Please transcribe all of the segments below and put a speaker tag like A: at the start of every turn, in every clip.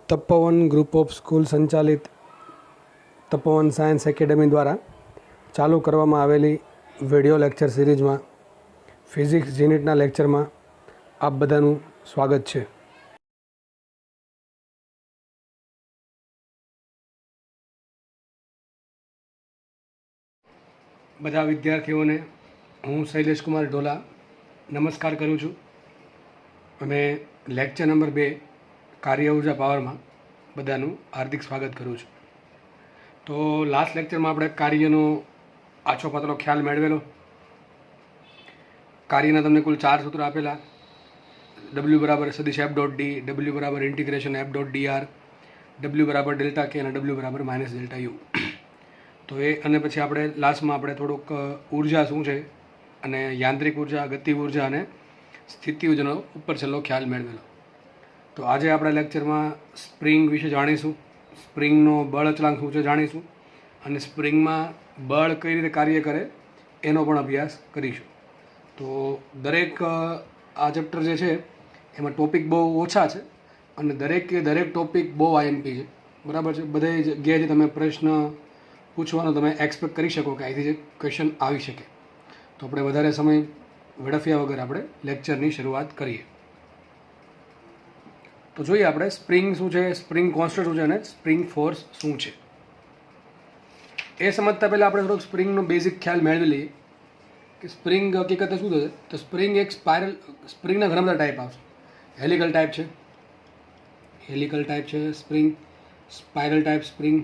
A: Tapovan group of school સંચાલિત તપોવન science academy દ્વારા ચાલુ કરવામાં આવેલી વિડિયો લેક્ચર સિરીઝમાં ફિઝિક્સ યુનિટના લેક્ચરમાં આપ બધાનું સ્વાગત છે. બધા વિદ્યાર્થીઓને હું શૈલેષ કુમાર ઢોલા નમસ્કાર કરું છું અને લેક્ચર નંબર 2 કાર્ય ઉર્જા પાવરમાં બધાનું હાર્દિક સ્વાગત કરું છું. તો લાસ્ટ લેક્ચરમાં આપણે કાર્યનો આછો પાતળો ખ્યાલ મેળવેલો. કાર્યના તમને કુલ 4 સૂત્ર આપેલા. W બરાબર સદિશ એફ ડોટ ડી, W બરાબર integration F dot DR, W બરાબર ડેલ્ટા કે અને W બરાબર માઇનસ ડેલ્ટા યુ. તો એ અને પછી આપણે લાસ્ટમાં આપણે થોડુંક ઉર્જા શું છે અને યાંત્રિક ઉર્જા, ગતિ ઉર્જા અને સ્થિતિ ઉર્જાનો ઉપર છેલ્લો ખ્યાલ મેળવેલો. તો આજે આપણા લેક્ચરમાં સ્પ્રિંગ વિશે જાણીશું, સ્પ્રિંગનો બળ અચળાંક શું છે જાણીશું અને સ્પ્રિંગમાં બળ કઈ રીતે કાર્ય કરે એનો પણ અભ્યાસ કરીશું. તો દરેક આ ચેપ્ટર જે છે એમાં ટોપિક બહુ ઓછા છે અને દરેક ટોપિક બહુ આઈએમપી છે, બરાબર છે. બધી જગ્યાએથી તમે પ્રશ્ન પૂછવાનો તમે એક્સપેક્ટ કરી શકો કે અહીંથી જે ક્વેશ્ચન આવી શકે. તો આપણે વધારે સમય વેડફ્યા વગર આપણે લેક્ચરની શરૂઆત કરીએ. તો જોઈએ આપણે સ્પ્રિંગ શું છે, સ્પ્રિંગ કોન્સ્ટન્ટ શું છે અને સ્પ્રિંગ ફોર્સ શું છે. એ સમજતા પહેલાં આપણે થોડોક સ્પ્રિંગનો બેઝિક ખ્યાલ મેળવી લઈએ કે સ્પ્રિંગ હકીકતે શું થશે. તો સ્પ્રિંગ એક સ્પ્રિંગના ઘણા બધા ટાઈપ આવશે. હેલિકલ ટાઈપ છે સ્પ્રિંગ, સ્પાઇરલ ટાઈપ સ્પ્રિંગ,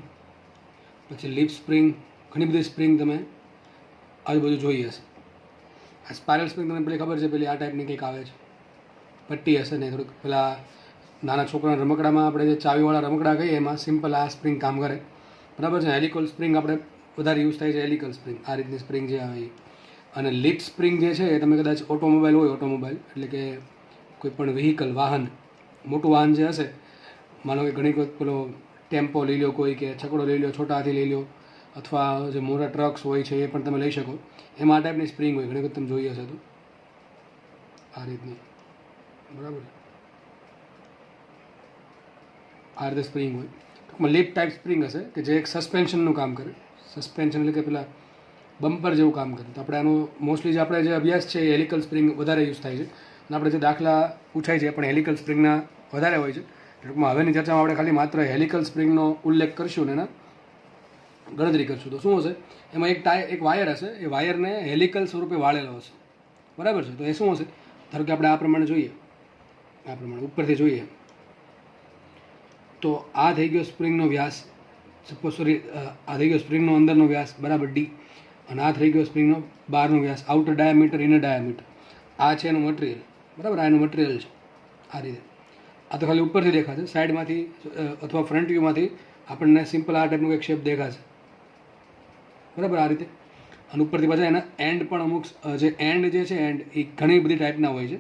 A: પછી લીફ સ્પ્રિંગ, ઘણી બધી સ્પ્રિંગ તમે આજુબાજુ જોઈ હશે. આ સ્પાઇરલ સ્પ્રિંગ તમને પેલી ખબર છે, પેલી આ ટાઈપની કંઈક આવે છે, પટ્ટી હશે ને થોડુંક પેલા નાના છોકરાના રમકડામાં આપણે જે ચાવીવાળા રમકડા કહીએ એમાં સિમ્પલ આ સ્પ્રિંગ કામ કરે, બરાબર છે. હેલિકલ સ્પ્રિંગ આપણે વધારે યુઝ થાય છે, હેલિકલ સ્પ્રિંગ આ રીતની સ્પ્રિંગ જે આવે એ. અને લીફ સ્પ્રિંગ જે છે એ તમે કદાચ ઓટોમોબાઈલ એટલે કે કોઈ પણ વ્હીકલ, વાહન, મોટું વાહન જે હશે, માનો કે ઘણી વખત પેલો ટેમ્પો લઈ લો, કોઈ કે છકડો લઈ લો, છોટા હાથી લઈ લો, અથવા જે મોટા ટ્રક્સ હોય છે એ પણ તમે લઈ શકો. એમાં આ ટાઈપની સ્પ્રિંગ હોય, ઘણી વખત તમે જોઈ હશે તો આ રીતની, બરાબર. આ રીતે સ્પ્રિંગ હોય. ટૂંકમાં લીફ ટાઈપ સ્પ્રિંગ હશે કે જે એક સસ્પેન્શનનું કામ કરે. સસ્પેન્શન એટલે કે પેલા બમ્પર જેવું કામ કરે. તો આપણે આનો મોસ્ટલી જે આપણે જે અભ્યાસ છે એ હેલિકલ સ્પ્રિંગ વધારે યુઝ થાય છે અને આપણે જે દાખલા પૂછાય છે પણ હેલિકલ સ્પ્રિંગના વધારે હોય છે. ટૂંકમાં હવેની ચર્ચામાં આપણે ખાલી માત્ર હેલિકલ સ્પ્રિંગનો ઉલ્લેખ કરશું ને એના ગણતરી કરશું. તો શું હશે, એમાં એક વાયર હશે, એ વાયરને હેલિકલ સ્વરૂપે વાળેલો હશે, બરાબર છે. તો એ શું હશે, ધારો કે આપણે આ પ્રમાણે જોઈએ, આ પ્રમાણે ઉપરથી જોઈએ તો આ થઈ ગયો સ્પ્રિંગનો વ્યાસ, આ થઈ ગયો સ્પ્રિંગનો અંદરનો વ્યાસ બરાબર ડી, અને આ થઈ ગયો સ્પ્રિંગનો બહારનો વ્યાસ, આઉટર ડાયામીટર, ઇનર ડાયામીટર. આ છે એનું મટીરિયલ, બરાબર. આ એનું મટીરિયલ છે આ રીતે. આ તો ખાલી ઉપરથી દેખાશે, સાઈડમાંથી અથવા ફ્રન્ટ વ્યૂમાંથી આપણને સિમ્પલ આ ટાઈપનું એક શેપ દેખાશે, બરાબર આ રીતે. અને ઉપરથી પાછા એના એન્ડ પણ અમુક જે એન્ડ જે છે એન્ડ એ ઘણી બધી ટાઈપના હોય છે.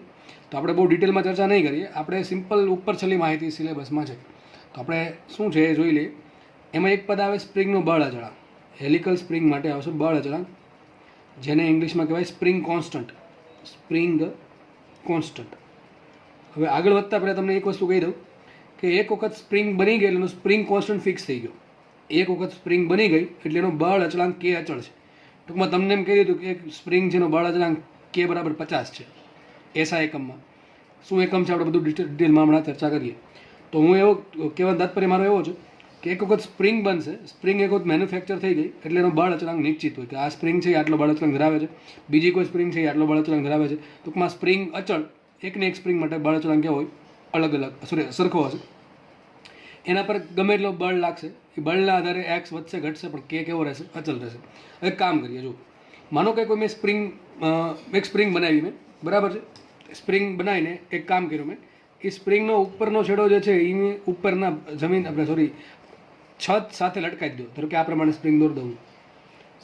A: તો આપણે બહુ ડિટેલમાં ચર્ચા નહીં કરીએ, આપણે સિમ્પલ ઉપર છેલ્લી માહિતી સિલેબસમાં છે. તો આપણે શું છે એ જોઈ લઈએ. એમાં એક પદ આવે સ્પ્રિંગનો બળ અચળાંક. હેલિકલ સ્પ્રિંગ માટે આવશે બળ અચળાંક, જેને ઇંગ્લિશમાં કહેવાય સ્પ્રિંગ કોન્સ્ટન્ટ. હવે આગળ વધતા પહેલાં તમને એક વસ્તુ કહી દઉં કે એક વખત સ્પ્રિંગ બની ગઈ એટલે એનો સ્પ્રિંગ કોન્સ્ટન્ટ ફિક્સ થઈ ગયો. એક વખત સ્પ્રિંગ બની ગઈ એટલે એનો બળ અચળાંક કે અચળ છે. ટૂંકમાં તમને એમ કહી દીધું કે એક સ્પ્રિંગ છે એનો બળ અચળાંક કે બરાબર 50 છે. એસઆઈ એકમમાં શું એકમ છે આપણે બધું ડિટેલમાં હમણાં ચર્ચા કરીએ. તો હું એવો કહેવાનો તાત્પર્ય મારો એવો છે કે એક વખત સ્પ્રિંગ બનશે, સ્પ્રિંગ એક વખત મેન્યુફેક્ચર થઈ ગઈ એટલે એનો બળ અચળાંક નિશ્ચિત હોય કે આ સ્પ્રિંગ છે આટલો બળ અચળાંક ધરાવે છે, બીજી કોઈ સ્પ્રિંગ છે આટલો બળ અચળાંક ધરાવે છે. ટૂંકમાં સ્પ્રિંગ અચળ એકને એક સ્પ્રિંગ માટે બળ અચળાંક કેવો હોય, અલગ સરખો હશે. એના પર ગમે એટલો બળ લાગશે, એ બળના આધારે એક્સ વધશે ઘટશે પણ કે કેવો રહેશે, અચલ રહેશે. એક કામ કરીએ, જો માનો કે કોઈ મેં એક સ્પ્રિંગ બનાવી મેં, બરાબર છે. સ્પ્રિંગ બનાવીને એક કામ કર્યું મેં, એ સ્પ્રિંગનો ઉપરનો છેડો જે છે એ ઉપરના છત સાથે લટકાવી દો. ધારો કે આ પ્રમાણે સ્પ્રિંગ દોરી દઉં.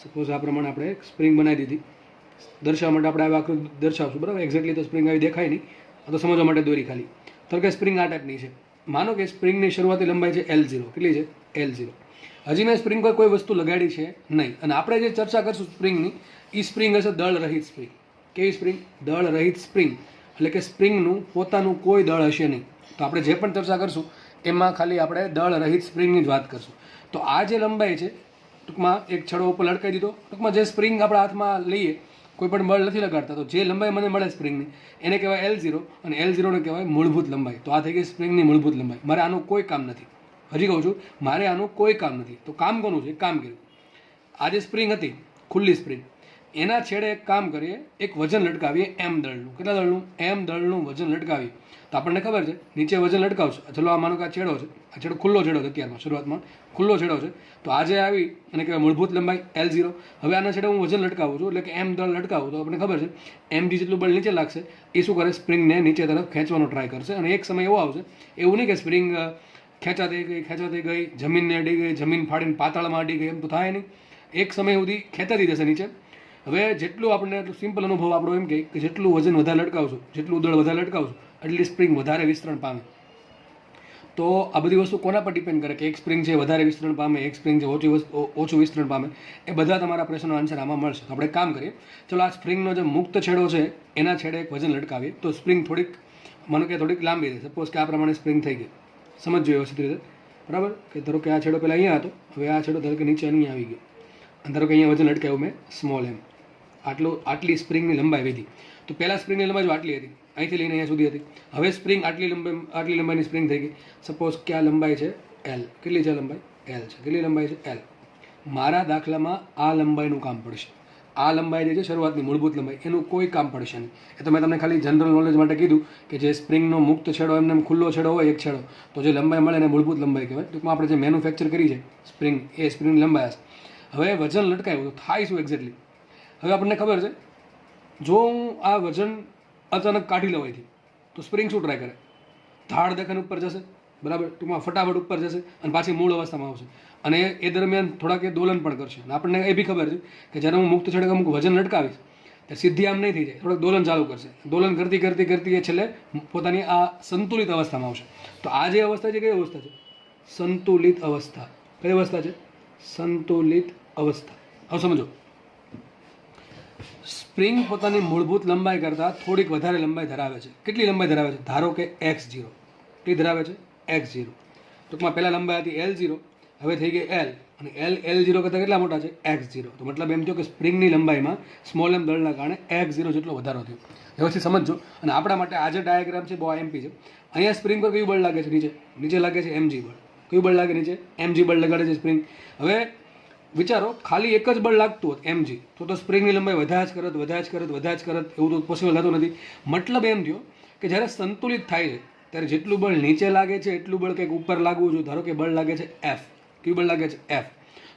A: સપોઝ આ પ્રમાણે આપણે એક સ્પ્રિંગ બનાવી દીધી. દર્શાવવા માટે આપણે આવી આકૃતિ દર્શાવશું, બરાબર. એક્ઝેક્ટલી તો સ્પ્રિંગ આવી દેખાય નહીં, આ તો સમજવા માટે દોરી ખાલી. ધારો કે સ્પ્રિંગ આ ટાઈપની છે. માનો કે સ્પ્રિંગની શરૂઆતી લંબાઈ છે L0. કેટલી છે? L0. હજી મેં સ્પ્રિંગ પર કોઈ વસ્તુ લગાડી છે નહીં. અને આપણે જે ચર્ચા કરશું સ્પ્રિંગની, એ સ્પ્રિંગ હશે દળ રહિત સ્પ્રિંગ. કેવી સ્પ્રિંગ? દળ રહિત સ્પ્રિંગ. એટલે કે સ્પ્રિંગનું પોતાનું કોઈ દળ હશે નહીં. તો આપણે જે પણ ચર્ચા કરશું એમાં ખાલી આપણે દળ રહિત સ્પ્રિંગની જ વાત કરશું. તો આ જે લંબાઈ છે, ટૂંકમાં એક છડો ઉપર લટકાવી દીધો, ટૂંકમાં જે સ્પ્રિંગ આપણા હાથમાં લઈએ, કોઈ પણ બળ નથી લગાડતા, તો જે લંબાઈ મને મળે સ્પ્રિંગની એને કહેવાય L0, અને L0ને કહેવાય મૂળભૂત લંબાઈ. તો આ થઈ ગઈ સ્પ્રિંગની મૂળભૂત લંબાઈ. મારે આનું કોઈ કામ નથી, હજી કહું છું, મારે આનું કોઈ કામ નથી. તો કામ કોનું છે? કામ કર્યું. આ જે સ્પ્રિંગ હતી, ખુલ્લી સ્પ્રિંગ, એના છેડે એક કામ કરીએ, એક વજન લટકાવીએ M દળનું. કેટલા દળનું? M દળનું વજન લટકાવીએ. તો આપણને ખબર છે નીચે વજન લટકાવશું. ચલો આ માનો કે આ છેડો છે, આ છેડો ખુલ્લો છેડો છે, અત્યારમાં શરૂઆતમાં ખુલ્લો છેડો છે. તો આજે આવી અને કહેવાય મૂળભૂત લંબાઈ L0. હવે આના છેડે હું વજન લટકાવું છું, એટલે કે M દળ લટકાવું, તો આપણને ખબર છે mg જેટલું બળ નીચે લાગશે, એ શું કરે? સ્પ્રિંગને નીચે તરફ ખેંચવાનો ટ્રાય કરશે. અને એક સમય એવો આવશે, એવું નહીં કે સ્પ્રિંગ ખેંચાતી ગઈ, જમીનને અડી ગઈ, જમીન ફાડીને પાતાળમાં અડી ગઈ, એમ તો થાય નહીં. એક સમય સુધી ખેંચાતી જશે નીચે. હવે જેટલું આપણને સિમ્પલ અનુભવ આપણો એમ કે જેટલું વજન વધારે લટકાવશું, જેટલું દળ વધારે લટકાવશું, એટલી સ્પ્રિંગ વધારે વિસ્તરણ પામે. તો આ બધી વસ્તુ કોના પર ડિપેન્ડ કરે કે એક સ્પ્રિંગ છે વધારે વિસ્તરણ પામે, એક સ્પ્રિંગ છે ઓછું વિસ્તરણ પામે? એ બધા તમારા પ્રશ્નનો આન્સર આમાં મળશે. તો આપણે કામ કરીએ. ચલો આ સ્પ્રિંગનો જે મુક્ત છેડો છે એના છેડે એક વજન લટકાવીએ. તો સ્પ્રિંગ થોડીક, માનો કે થોડીક લાંબી રહે. સપોઝ કે આ પ્રમાણે સ્પ્રિંગ થઈ ગઈ. સમજજો વ્યવસ્થિત રીતે, બરાબર? કે ધારો કે આ છેડો પહેલાં અહીંયા હતો, હવે આ છેડો ધારો કે નીચે અહીંયા આવી ગયો, અને ધારો કે અહીંયા વજન લટકાવ્યું મેં સ્મોલ m. આટલી સ્પ્રિંગની લંબાઈ વધી. તો પહેલાં સ્પ્રિંગની લંબાઈ જો આટલી હતી, અહીંથી લઈને અહીંયા સુધી હતી. હવે સ્પ્રિંગ આટલી લંબાઈની સ્પ્રિંગ થઈ ગઈ. સપોઝ કે આ લંબાઈ છે L. કેટલી છે લંબાઈ? L છે. કેટલી લંબાઈ છે? L. મારા દાખલામાં આ લંબાઈનું કામ પડશે. આ લંબાઈ જે છે શરૂઆતની મૂળભૂત લંબાઈ, એનું કોઈ કામ પડશે નહીં. એ તો મેં તમને ખાલી જનરલ નોલેજ માટે કીધું કે જે સ્પ્રિંગનો મુક્ત છેડો એમને ખુલ્લો છેડો હોય એક છેડો, તો જે લંબાઈ મળે એને મૂળભૂત લંબાઈ કહેવાય. ટૂંકમાં આપણે જે મેન્યુફેક્ચર કરી છે સ્પ્રિંગ, એ સ્પ્રિંગની લંબાઈ હશે. હવે વજન લટકાયું તો થાય શું એક્ઝેક્ટલી? હવે આપણને ખબર છે, જો હું આ વજન અચાનક કાઢી લઉં અહીંથી, તો સ્પ્રિંગ શું ટ્રાય કરે? ધાડ દેખાને ઉપર જશે, બરાબર? ટૂંકમાં ફટાફટ ઉપર જશે અને પાછી મૂળ અવસ્થામાં આવશે. અને એ દરમિયાન થોડાક એ દોલન પણ કરશે. અને આપણને એ બી ખબર છે કે જ્યારે હું મુક્ત છેડે અમુક વજન લટકાવીશ, ત્યારે સીધી આમ નહીં થઈ જાય, થોડુંક દોલન ચાલુ કરશે. દોલન કરતી એ છેલ્લે પોતાની આ સંતુલિત અવસ્થામાં આવશે. તો આ જે અવસ્થા છે, કઈ અવસ્થા છે? સંતુલિત અવસ્થા. કઈ અવસ્થા છે? સંતુલિત અવસ્થા. હવે સમજો, સ્પ્રિંગ પોતાની મૂળભૂત લંબાઈ કરતાં થોડીક વધારે લંબાઈ ધરાવે છે. કેટલી લંબાઈ ધરાવે છે? ધારો કે x0. કેટલી ધરાવે છે? x0. ટૂંકમાં પહેલાં લંબાઈ હતી L0, હવે થઈ ગઈ L, અને L0 કરતાં કેટલા મોટા છે? x0. તો મતલબ એમ થયો કે સ્પ્રિંગની લંબાઈમાં સ્મોલ m દળના કારણે x0 જેટલો વધારો થયો. વ્યવસ્થિત સમજો. અને આપણા માટે આ જે ડાયાગ્રામ છે બહુ MP છે. અહીંયા સ્પ્રિંગ પર કયું બળ લાગે છે? નીચે લાગે છે mg બળ. કયું બળ લાગે? નીચે mg બળ લગાડે છે સ્પ્રિંગ. હવે વિચારો, ખાલી એક જ બળ લાગતું હોત mg, તો સ્પ્રિંગની લંબાઈ વધારે જ કરત, એવું તો પોસિબલ થતું નથી. મતલબ એમ થયો કે જ્યારે સંતુલિત થાય છે ત્યારે જેટલું બળ નીચે લાગે છે એટલું બળ કંઈક ઉપર લાગવું જોઈએ. ધારો કે બળ લાગે છે F. કયું બળ લાગે છે? F.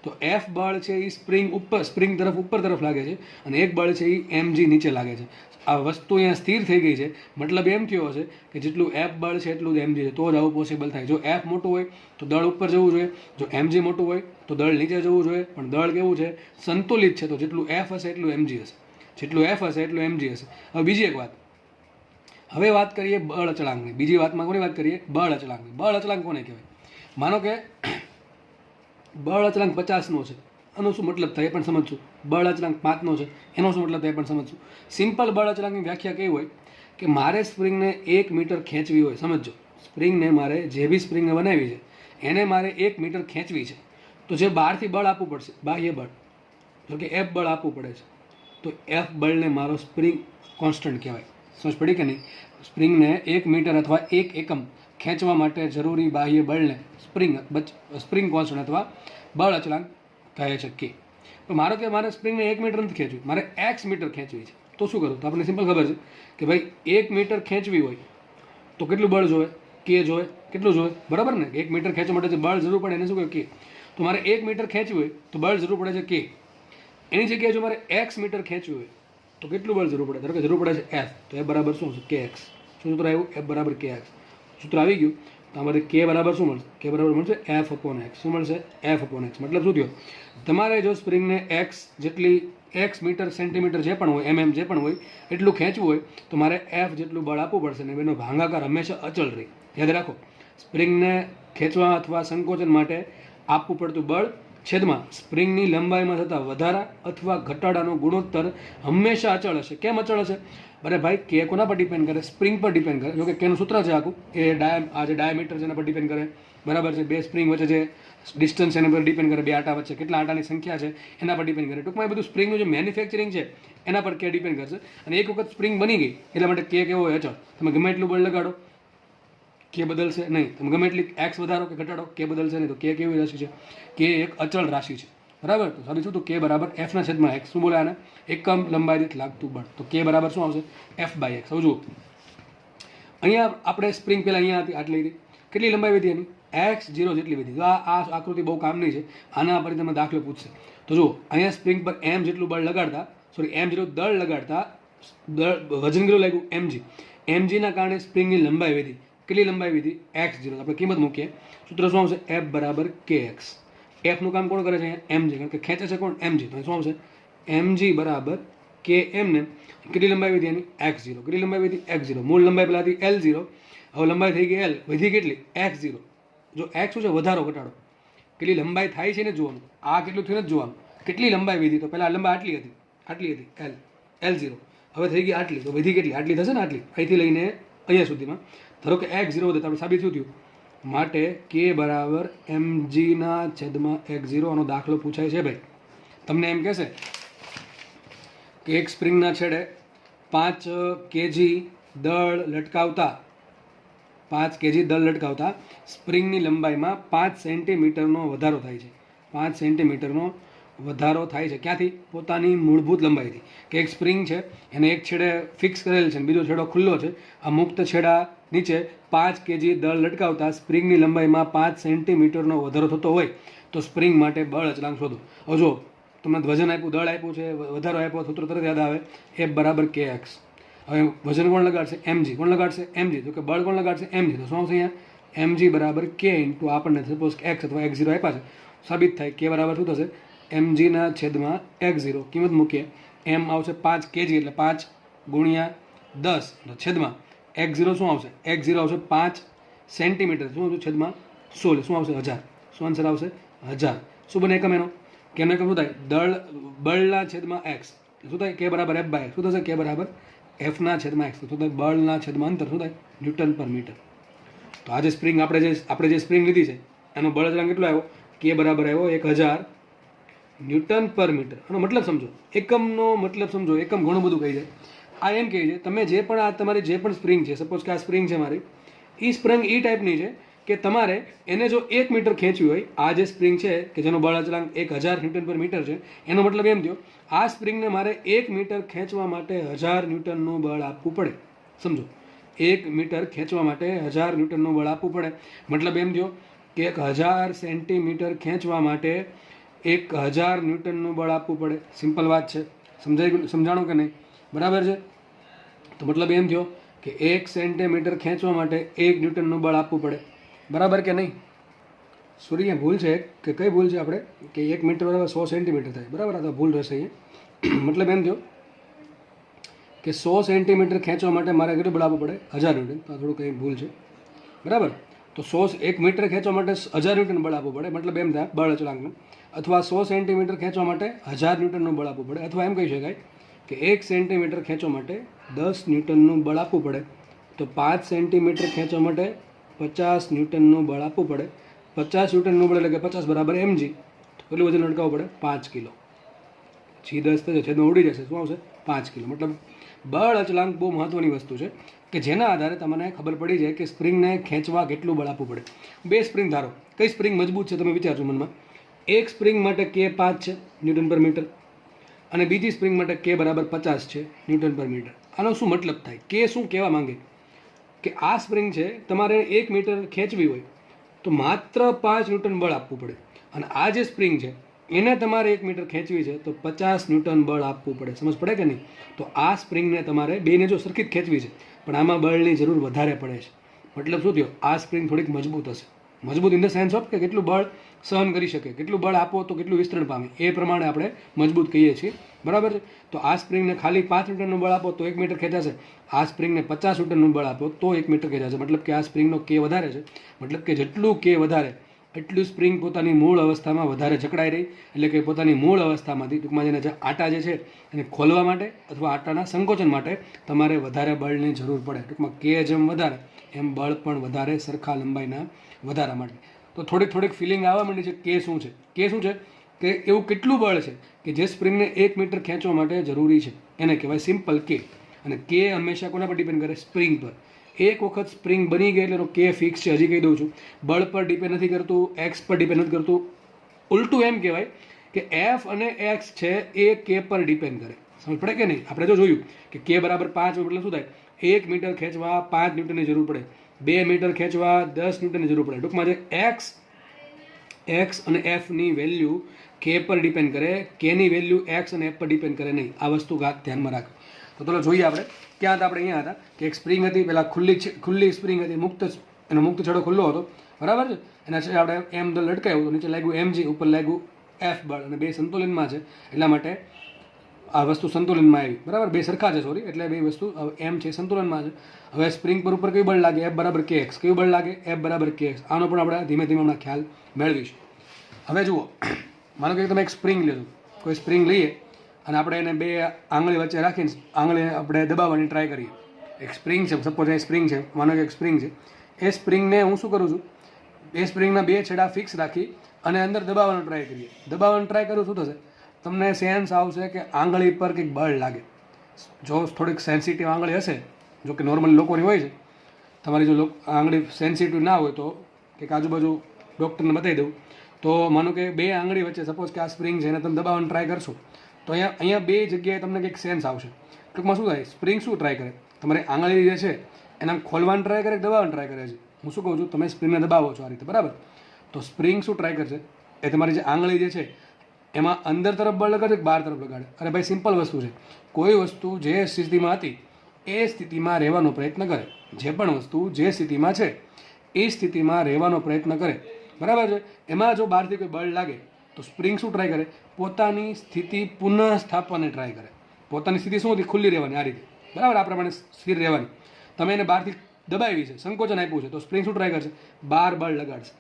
A: તો F બળ છે એ સ્પ્રિંગ તરફ ઉપર તરફ લાગે છે, અને એક બળ છે એ mg નીચે લાગે છે. આ વસ્તુ અહીંયા સ્થિર થઈ ગઈ છે. મતલબ એમ થયો હશે કે જેટલું F બળ છે એટલું જ mg છે, તો જ આવું પોસિબલ થાય. જો F મોટું હોય તો દળ ઉપર જવું જોઈએ, જો mg મોટું હોય તો દળ નીચે જવું જોઈએ. પણ દળ કેવું છે? સંતુલિત છે. તો જેટલું F હશે એટલું mg હશે, જેટલું F હશે એટલું mg હશે. હવે બીજી એક વાત, હવે વાત કરીએ બળ અચળાંકની. બીજી વાતમાં કોની વાત કરીએ? બળ અચળાંકની. બળ અચળાંક કોને કહેવાય? માનો કે બળ અચળાંક 50નો છે, એનો શું મતલબ થાય એ પણ સમજશું. બળ અચળાંક 5નો છે, એનો શું મતલબ થાય એ પણ સમજશું. સિમ્પલ બળ અચળાંકની વ્યાખ્યા કેવી હોય કે મારે સ્પ્રિંગને 1 મીટર ખેંચવી હોય. સમજો, સ્પ્રિંગને મારે જે બી સ્પ્રિંગને બનાવી છે એને મારે 1 મીટર ખેંચવી છે, તો જે બહારથી બળ આપવું પડશે, બાહ્ય બળ, જો કે F બળ આપવું પડે છે, તો F બળને મારો સ્પ્રિંગ કોન્સ્ટન્ટ કહેવાય. સમજ પડી કે નહીં? સ્પ્રિંગને 1 મીટર અથવા 1 એકમ ખેંચવા માટે જરૂરી બાહ્ય બળને સ્પ્રિંગ કોન્સ્ટન્ટ અથવા બળ અચળાંક કહે છે કે. તો મારે સ્પ્રિંગને 1 મીટર નથી ખેંચવી, મારે x મીટર ખેંચવી છે, તો શું કરું? તો આપણને સિમ્પલ ખબર છે કે ભાઈ 1 મીટર ખેંચવી હોય તો કેટલું બળ જોઈએ? કે જોઈએ. કેટલું જોઈએ? બરાબર ને? 1 મીટર ખેંચવા માટે જે બળ જરૂર પડે એને શું કહે? કે. તો મારે 1 મીટર ખેંચવી હોય તો બળ જરૂર પડે છે કે. એની જગ્યાએ જો મારે x મીટર ખેંચવી હોય તો કેટલું બળ જરૂર પડે? ધારો કે જરૂર પડે છે F, તો F બરાબર શું છે? kx. શું સૂત્ર આવ્યું? F બરાબર kx. સૂત્ર આવી ગયું. તો અમારે k બરાબર શું મળશે? k બરાબર મળશે F/x. શું મળશે? F/x. મતલબ શું થયો? તમારે જો સ્પ્રિંગને x જેટલી x મીટર સેન્ટીમીટર જે પણ હોય, mm જે પણ હોય એટલું ખેંચવું હોય તો મારે F જેટલું બળ આપવું પડશે. ને એનો ભાગાકાર હંમેશા અચળ રહે. યાદ રાખો, સ્પ્રિંગને ખેંચવા અથવા સંકોચન માટે આપવું પડતું બળ છેદમાં સ્પ્રિંગની લંબાઈમાં થતા વધારા અથવા ઘટાડાનો ગુણોત્તર હંમેશા અચળ હશે. કેમ અચળ હશે? અરે ભાઈ કે કોના પર ડિપેન્ડ કરે? સ્પ્રિંગ પર ડિપેન્ડ કરે. જો કે કેનું સૂત્ર છે આખું એ આ જે ડાયામીટર છે એના પર ડિપેન્ડ કરે, બરાબર છે. બે સ્પ્રિંગ વચ્ચે જે ડિસ્ટન્સ એના પર ડિપેન્ડ કરે, બે આટા વચ્ચે કેટલા આટાની સંખ્યા છે એના પર ડિપેન્ડ કરે. ટૂંકમાં એ બધું સ્પ્રિંગનું જે મેન્યુફેક્ચરિંગ છે એના પર કે ડિપેન્ડ કરશે. અને એક વખત સ્પ્રિંગ બની ગઈ એટલા માટે કે કેવો હોય અચળ. તમે ગમે એટલું બળ લગાડો કે બદલશે નહીં. તમે ગમે એટલી એક્સ વધારો કે ઘટાડો કે બદલશે નહીં. તો કે કેવી રાશિ છે? કે એક અચળ રાશિ છે, બરાબર. તો સાબિત શું? તો કે બરાબર એફના છેદમાં એક્સ. શું બોલે આને? એકમ લંબાઈ દીઠ લાગતું બળ. તો કે બરાબર શું આવશે? F by x. હવે જુઓ, અહીંયા આપણે સ્પ્રિંગ પહેલાં અહીંયા હતી આટલી હતી. કેટલી લંબાઈ વધી એની? x0 જેટલી વધી. તો આ આકૃતિ બહુ કામની છે, આના પર તમે દાખલો પૂછશે. તો જુઓ, અહીંયા સ્પ્રિંગ પર m જેટલું બળ લગાડતા, સોરી m જેટલું દળ લગાડતા વજન કેટલું લાગ્યું? mg. mgના કારણે સ્પ્રિંગની લંબાઈ વધી. કેટલી લંબાઈ વધી? x0. આપણે કિંમત મૂકીએ. સૂત્ર શું આવશે? f બરાબર kx. એફનું કામ કોણ કરે છે? mg. કારણ કે ખેંચે છે કોણ? mg. તો શું આવશે? mg બરાબર km ને કેટલી લંબાઈ વધી એની? x0. કેટલી લંબાઈ વધી? x0. મૂળ લંબાઈ પેલા હતી l0, હવે લંબાઈ થઈ ગઈ l, વધી કેટલી? x0. જો x શું છે? વધારો ઘટાડો. કેટલી લંબાઈ થાય છે ને જોવાનું, આ કેટલું થયું ને જોવાનું. કેટલી લંબાઈ વધી? તો પહેલાં લંબાઈ આટલી હતી l, l0. હવે થઈ ગઈ આટલી, તો વધી કેટલી? આટલી થશે ને, આટલી. અહીંથી લઈને અહીંયા સુધીમાં. ધારો કે x0 વધે તો આપણે સાબિત શું થયું? માટે k બરાબર mgના છેદમાં x0. આનો દાખલો પૂછાય છે ભાઈ. તમને એમ કહેશે કે એક સ્પ્રિંગના છેડે 5 kg દળ લટકાવતા 5 kg દળ લટકાવતા સ્પ્રિંગની લંબાઈમાં 5 સેન્ટીમીટરનો વધારો થાય છે. 5 સેન્ટીમીટરનો વધારો થાય છે. ક્યાંથી? પોતાની મૂળભૂત લંબાઈથી. કે એક સ્પ્રિંગ છે એને એક છેડે ફિક્સ કરેલ છે અને બીજો છેડો ખુલ્લો છે. આ મુક્ત છેડા નીચે 5 kg દળ લટકાવતા સ્પ્રિંગની લંબાઈમાં 5 સેન્ટીમીટરનો વધારો થતો હોય તો સ્પ્રિંગ માટે બળ અચળાંક શોધો. હવે જો તમને વજન આપ્યું, દળ આપ્યું છે, વધારો આપ્યો, સૂત્ર તરત યાદ આવે, F બરાબર kx. હવે વજન કોણ લગાડશે? mg. કોણ લગાડશે? mg. તો કે બળ કોણ લગાડશે? mg. તો શું આવશે અહીંયા? mg બરાબર k ઇન્ટુ આપણને સપોઝ x અથવા x0 આપ્યા છે, સાબિત થાય કે બરાબર શું થશે? mgના છેદમાં x0. કિંમત મૂકીએ. m આવશે 5 kg એટલે 5 ગુણ્યા 10 છેદમાં x0 શું આવશે? x0 આવશે 5 સેન્ટીમીટર. શું આવશે? છેદમાં 16. શું આવશે? 1000. શું આન્સર આવશે? 1000. શું બને એકમ એનો? કેનો એકમ શું થાય? બળના છેદમાં x. શું થાય? કે બરાબર f બાય x. શું થશે? કે બરાબર fના છેદમાં x. શું થાય? બળના છેદમાં અંતર શું થાય? ન્યૂટન પર મીટર. તો આજે સ્પ્રિંગ આપણે જે સ્પ્રિંગ લીધી છે એનો બળ અચળાંક કેટલો આવ્યો? કે બરાબર આવ્યો 1000 ન્યૂટન પર મીટર. આનો મતલબ સમજો, એકમનો મતલબ સમજો. એકમ ઘણું બધું કહી જાય. આ એમ કહે છે તમે જે પણ આ તમારી જે પણ સ્પ્રિંગ છે, સપોઝ કે આ સ્પ્રિંગ છે મારી, એ સ્પ્રિંગ એ ટાઈપની છે કે તમારે એને જો 1 મીટર ખેંચવી હોય, આ જે સ્પ્રિંગ છે કે જેનો બળ અચળાંક 1000 ન્યૂટન પર મીટર છે, એનો મતલબ એમ થયો આ સ્પ્રિંગને મારે 1 મીટર ખેંચવા માટે 1000 ન્યૂટનનું બળ આપવું પડે. સમજો, 1 મીટર ખેંચવા માટે 1000 ન્યૂટનનું બળ આપવું પડે. મતલબ એમ થયો કે 1000 સેન્ટીમીટર ખેંચવા માટે 1000 ન્યૂટનનું બળ આપવું પડે. સિમ્પલ વાત છે. સમજાણું કે નહીં? બરાબર છે. તો મતલબ એમ થયો કે 1 સેન્ટીમીટર ખેંચવા માટે 1 ન્યૂટનનું બળ આપવું પડે. બરાબર કે નહીં? સોરી, ભૂલ છે કે કઈ ભૂલ છે આપણે કે 1 મીટર બરાબર 100 સેન્ટીમીટર થાય. બરાબર, આ તો ભૂલ રહેશે અહીંયા. મતલબ એમ થયો કે 100 સેન્ટીમીટર ખેંચવા માટે મારે કેટલું બળ આપવું પડે? 1000 ન્યૂટન. તો આ થોડું કંઈ ભૂલ છે. બરાબર. તો 1 મીટર ખેંચવા માટે 1000 ન્યૂટન બળ આપવું પડે. મતલબ એમ થાય બળ અચળાંકનું. અથવા 100 સેન્ટીમીટર ખેંચવા માટે 1000 ન્યૂટનનું બળ આપવું પડે. અથવા એમ કહી શકાય કે 1 સેન્ટીમીટર ખેંચવા માટે 10 ન્યૂટનનું બળ આપવું પડે. તો 5 સેન્ટીમીટર ખેંચવા માટે 50 ન્યૂટનનું બળ આપવું પડે. 50 ન્યૂટનનું બળ એટલે કે 50 બરાબર mg. તો કેટલું વજન લટકાવવું પડે? 5 કિલો. G10 થશે, છેદમાં ઉડી જશે. શું આવશે? 5 કિલો. મતલબ બળ અચળાંક બહુ મહત્વની વસ્તુ છે કે જેના આધારે તમને ખબર પડી જાય કે સ્પ્રિંગને ખેંચવા કેટલું બળ આપવું પડે. બે સ્પ્રિંગ ધારો, કઈ સ્પ્રિંગ મજબૂત છે તમે વિચારજો મનમાં. એક સ્પ્રિંગ માટે k 5 છે ન્યૂટન પર મીટર અને બીજી સ્પ્રિંગ માટે k બરાબર 50 છે ન્યૂટન પર મીટર. આનો શું મતલબ થાય? કે શું કહેવા માંગે કે આ સ્પ્રિંગ છે તમારે 1 મીટર ખેંચવી હોય તો માત્ર 5 ન્યૂટન બળ આપવું પડે. અને આ જે સ્પ્રિંગ છે એને તમારે 1 મીટર ખેંચવી છે તો 50 ન્યૂટન બળ આપવું પડે. સમજ પડે કે નહીં? તો આ સ્પ્રિંગને તમારે બેને જો સરખી જ ખેંચવી છે પણ આમાં બળની જરૂર વધારે પડે છે. મતલબ શું થયો? આ સ્પ્રિંગ થોડીક મજબૂત હશે. મજબૂત ઇન ધ સેન્સ ઓફ કે કેટલું બળ સહન કરી શકે, કેટલું બળ આપો તો કેટલું વિસ્તરણ પામે, એ પ્રમાણે આપણે મજબૂત કહીએ છીએ. બરાબર છે. તો આ સ્પ્રિંગને ખાલી 5 ન્યૂટનનું બળ આપો તો 1 મીટર ખેંચાશે. આ સ્પ્રિંગને 50 ન્યૂટનનું બળ આપો તો 1 મીટર ખેંચાશે. મતલબ કે આ સ્પ્રિંગનો કે વધારે છે. મતલબ કે જેટલું કે વધારે એટલું સ્પ્રિંગ પોતાની મૂળ અવસ્થામાં વધારે જકડાઈ રહી, એટલે કે પોતાની મૂળ અવસ્થામાંથી ટૂંકમાં જેને જે આટા જે છે એને ખોલવા માટે અથવા આટાના સંકોચન માટે તમારે વધારે બળની જરૂર પડે. ટૂંકમાં કે જેમ વધારે એમ બળ પણ વધારે, સરખા લંબાઈના વધારા માટે. તો થોડીક ફિલિંગ આવવા માંડી છે કે શું છે. કે શું છે કે એવું કેટલું બળ છે કે જે સ્પ્રિંગને 1 મીટર ખેંચવા માટે જરૂરી છે, એને કહેવાય સિમ્પલ કે. અને કે હંમેશા કોના પર ડિપેન્ડ કરે? સ્પ્રિંગ પર. એક વખત સ્પ્રિંગ બની ગઈ એટલે એનો કે ફિક્સ છે. હજી કહી દઉં છું, બળ પર ડિપેન્ડ નથી કરતું, એક્સ પર ડિપેન્ડ નથી કરતું. ઉલટું એમ કહેવાય કે એફ અને એક્સ છે એ કે પર ડિપેન્ડ કરે. સમજ પડે કે નહીં? આપણે જો જોયું કે બરાબર 5 એટલે શું થાય? 1 મીટર ખેંચવા 5 ન્યૂટનની જરૂર પડે, 2 મીટર ખેંચવા 10 ન્યૂટનની જરૂર પડે. ટૂંકમાં જે એક્સ અને એફની વેલ્યુ કે પર ડિપેન્ડ કરે, કેની વેલ્યુ એક્સ અને એફ પર ડિપેન્ડ કરે નહીં. આ વસ્તુ ધ્યાનમાં રાખવી. તો ચલો જોઈએ આપણે ક્યાં હતા. આપણે અહીંયા હતા કે એક સ્પ્રિંગ હતી, પહેલાં ખુલ્લી સ્પ્રિંગ હતી, એનો મુક્ત છેડો ખુલ્લો હતો, બરાબર છે. એના છે આપણે એમ લટકાયું તો નીચે લાગ્યું mg, ઉપર લાગ્યું એફ બળ, અને બે સંતુલનમાં છે એટલા માટે આ વસ્તુ સંતુલનમાં આવી, બરાબર. બે સરખા છે, સોરી, એટલે બે વસ્તુ એમ છે સંતુલનમાં છે. હવે સ્પ્રિંગ પર ઉપર કયું બળ લાગે? એફ બરાબર કે એક્સ. કયું બળ લાગે? એફ બરાબર કે એક્સ. આનો પણ આપણે ધીમે ધીમે હમણાં ખ્યાલ મેળવીશું. હવે જુઓ, માનો કે તમે એક સ્પ્રિંગ લેજો, કોઈ સ્પ્રિંગ લઈએ અને આપણે એને બે આંગળી વચ્ચે રાખીને આંગળી આપણે દબાવવાની ટ્રાય કરીએ. એક સ્પ્રિંગ છે, સપોઝ એ સ્પ્રિંગ છે, માનો કે એક સ્પ્રિંગ છે. એ સ્પ્રિંગને હું શું કરું છું? એ સ્પ્રિંગના બે છેડા ફિક્સ રાખી અને અંદર દબાવવાનો ટ્રાય કરીએ. દબાવવાનો ટ્રાય કરું, શું થશે? તમને સેન્સ આવશે કે આંગળી પર કંઈક બળ લાગે. જો થોડીક સેન્સિટિવ આંગળી હશે, જો કે નોર્મલ લોકોની હોય છે, તમારી જો આંગળી સેન્સિટિવ ના હોય તો કંઈક આજુબાજુ ડૉક્ટરને બતાવી દઉં, તો માનો કે બે આંગળી વચ્ચે સપોઝ કે આ સ્પ્રિંગ છે એને તમે દબાવવાનો ટ્રાય કરશો તો અહીંયા બે જગ્યાએ તમને કંઈક સેન્સ આવશે. ટૂંકમાં શું થાય? સ્પ્રિંગ શું ટ્રાય કરે? તમારી આંગળી જે છે એને ખોલવાનું ટ્રાય કરે, દબાવવાનું ટ્રાય કરે છે. હું શું કહું છું? તમે સ્પ્રિંગને દબાવો છો આ રીતે, બરાબર. તો સ્પ્રિંગ શું ટ્રાય કરશે? એ તમારી જે આંગળી જે છે એમાં અંદર તરફ બળ લગાડે કે બહાર તરફ લગાડે? અરે ભાઈ, સિમ્પલ વસ્તુ છે. કોઈ વસ્તુ જે સ્થિતિમાં હતી એ સ્થિતિમાં રહેવાનો પ્રયત્ન કરે. જે પણ વસ્તુ જે સ્થિતિમાં છે એ સ્થિતિમાં રહેવાનો પ્રયત્ન કરે, બરાબર છે. એમાં જો બહારથી કોઈ બળ લાગે તો સ્પ્રિંગ શું ટ્રાય કરે? પોતાની સ્થિતિ પુનઃસ્થાપનને ટ્રાય કરે. પોતાની સ્થિતિ શું હતી? ખુલ્લી રહેવાની, આ રીતે, બરાબર. આ પ્રમાણે સ્થિર રહેવાની. તમે એને બહારથી દબાવી છે, સંકોચન આપ્યું છે, તો સ્પ્રિંગ શું ટ્રાય કરશે? બહાર બળ લગાડશે.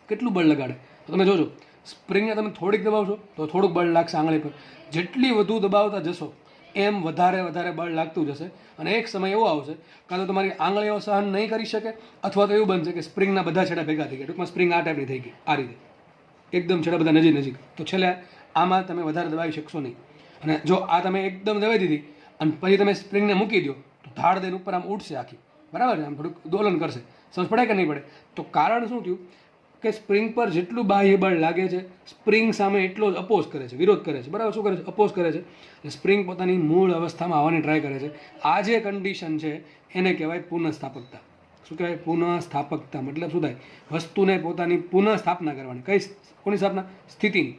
A: કેટલું બળ લગાડે? તો તમે જોજો, સ્પ્રિંગને તમે થોડીક દબાવશો તો થોડુંક બળ લાગશે આંગળી પર. જેટલી વધુ દબાવતા જશો એમ વધારે બળ લાગતું જશે. અને એક સમય એવો આવશે કાં તો તમારી આંગળીઓ સહન નહીં કરી શકે, અથવા તો એવું બનશે કે સ્પ્રિંગના બધા છેડા ભેગા થઈ ગયા. ટૂંકમાં સ્પ્રિંગ આ ટાઈપની થઈ ગઈ, આ રીતે એકદમ છેડા બધા નજીક. તો છેલ્લે આમાં તમે વધારે દબાવી શકશો નહીં. અને જો આ તમે એકદમ દબાવી દીધી અને પછી તમે સ્પ્રિંગને મૂકી દો તો ધાડ દઈને ઉપર આમ ઉઠશે આખી, બરાબર છે. આમ થોડુંક દોલન કરશે. સમજ પડે કે નહીં પડે? તો કારણ શું થયું કે સ્પ્રિંગ પર જેટલું બાહ્ય બળ લાગે છે, સ્પ્રિંગ સામે એટલો જ અપોઝ કરે છે, વિરોધ કરે છે, બરાબર. શું કરે છે? અપોઝ કરે છે. સ્પ્રિંગ પોતાની મૂળ અવસ્થામાં આવવાની ટ્રાય કરે છે. આ જે કન્ડિશન છે એને કહેવાય પુનઃસ્થાપકતા. શું કહેવાય? પુનઃસ્થાપકતા. મતલબ શું થાય? વસ્તુને પોતાની પુનઃસ્થાપના કરવાની. કોની સ્થાપના? સ્થિતિની.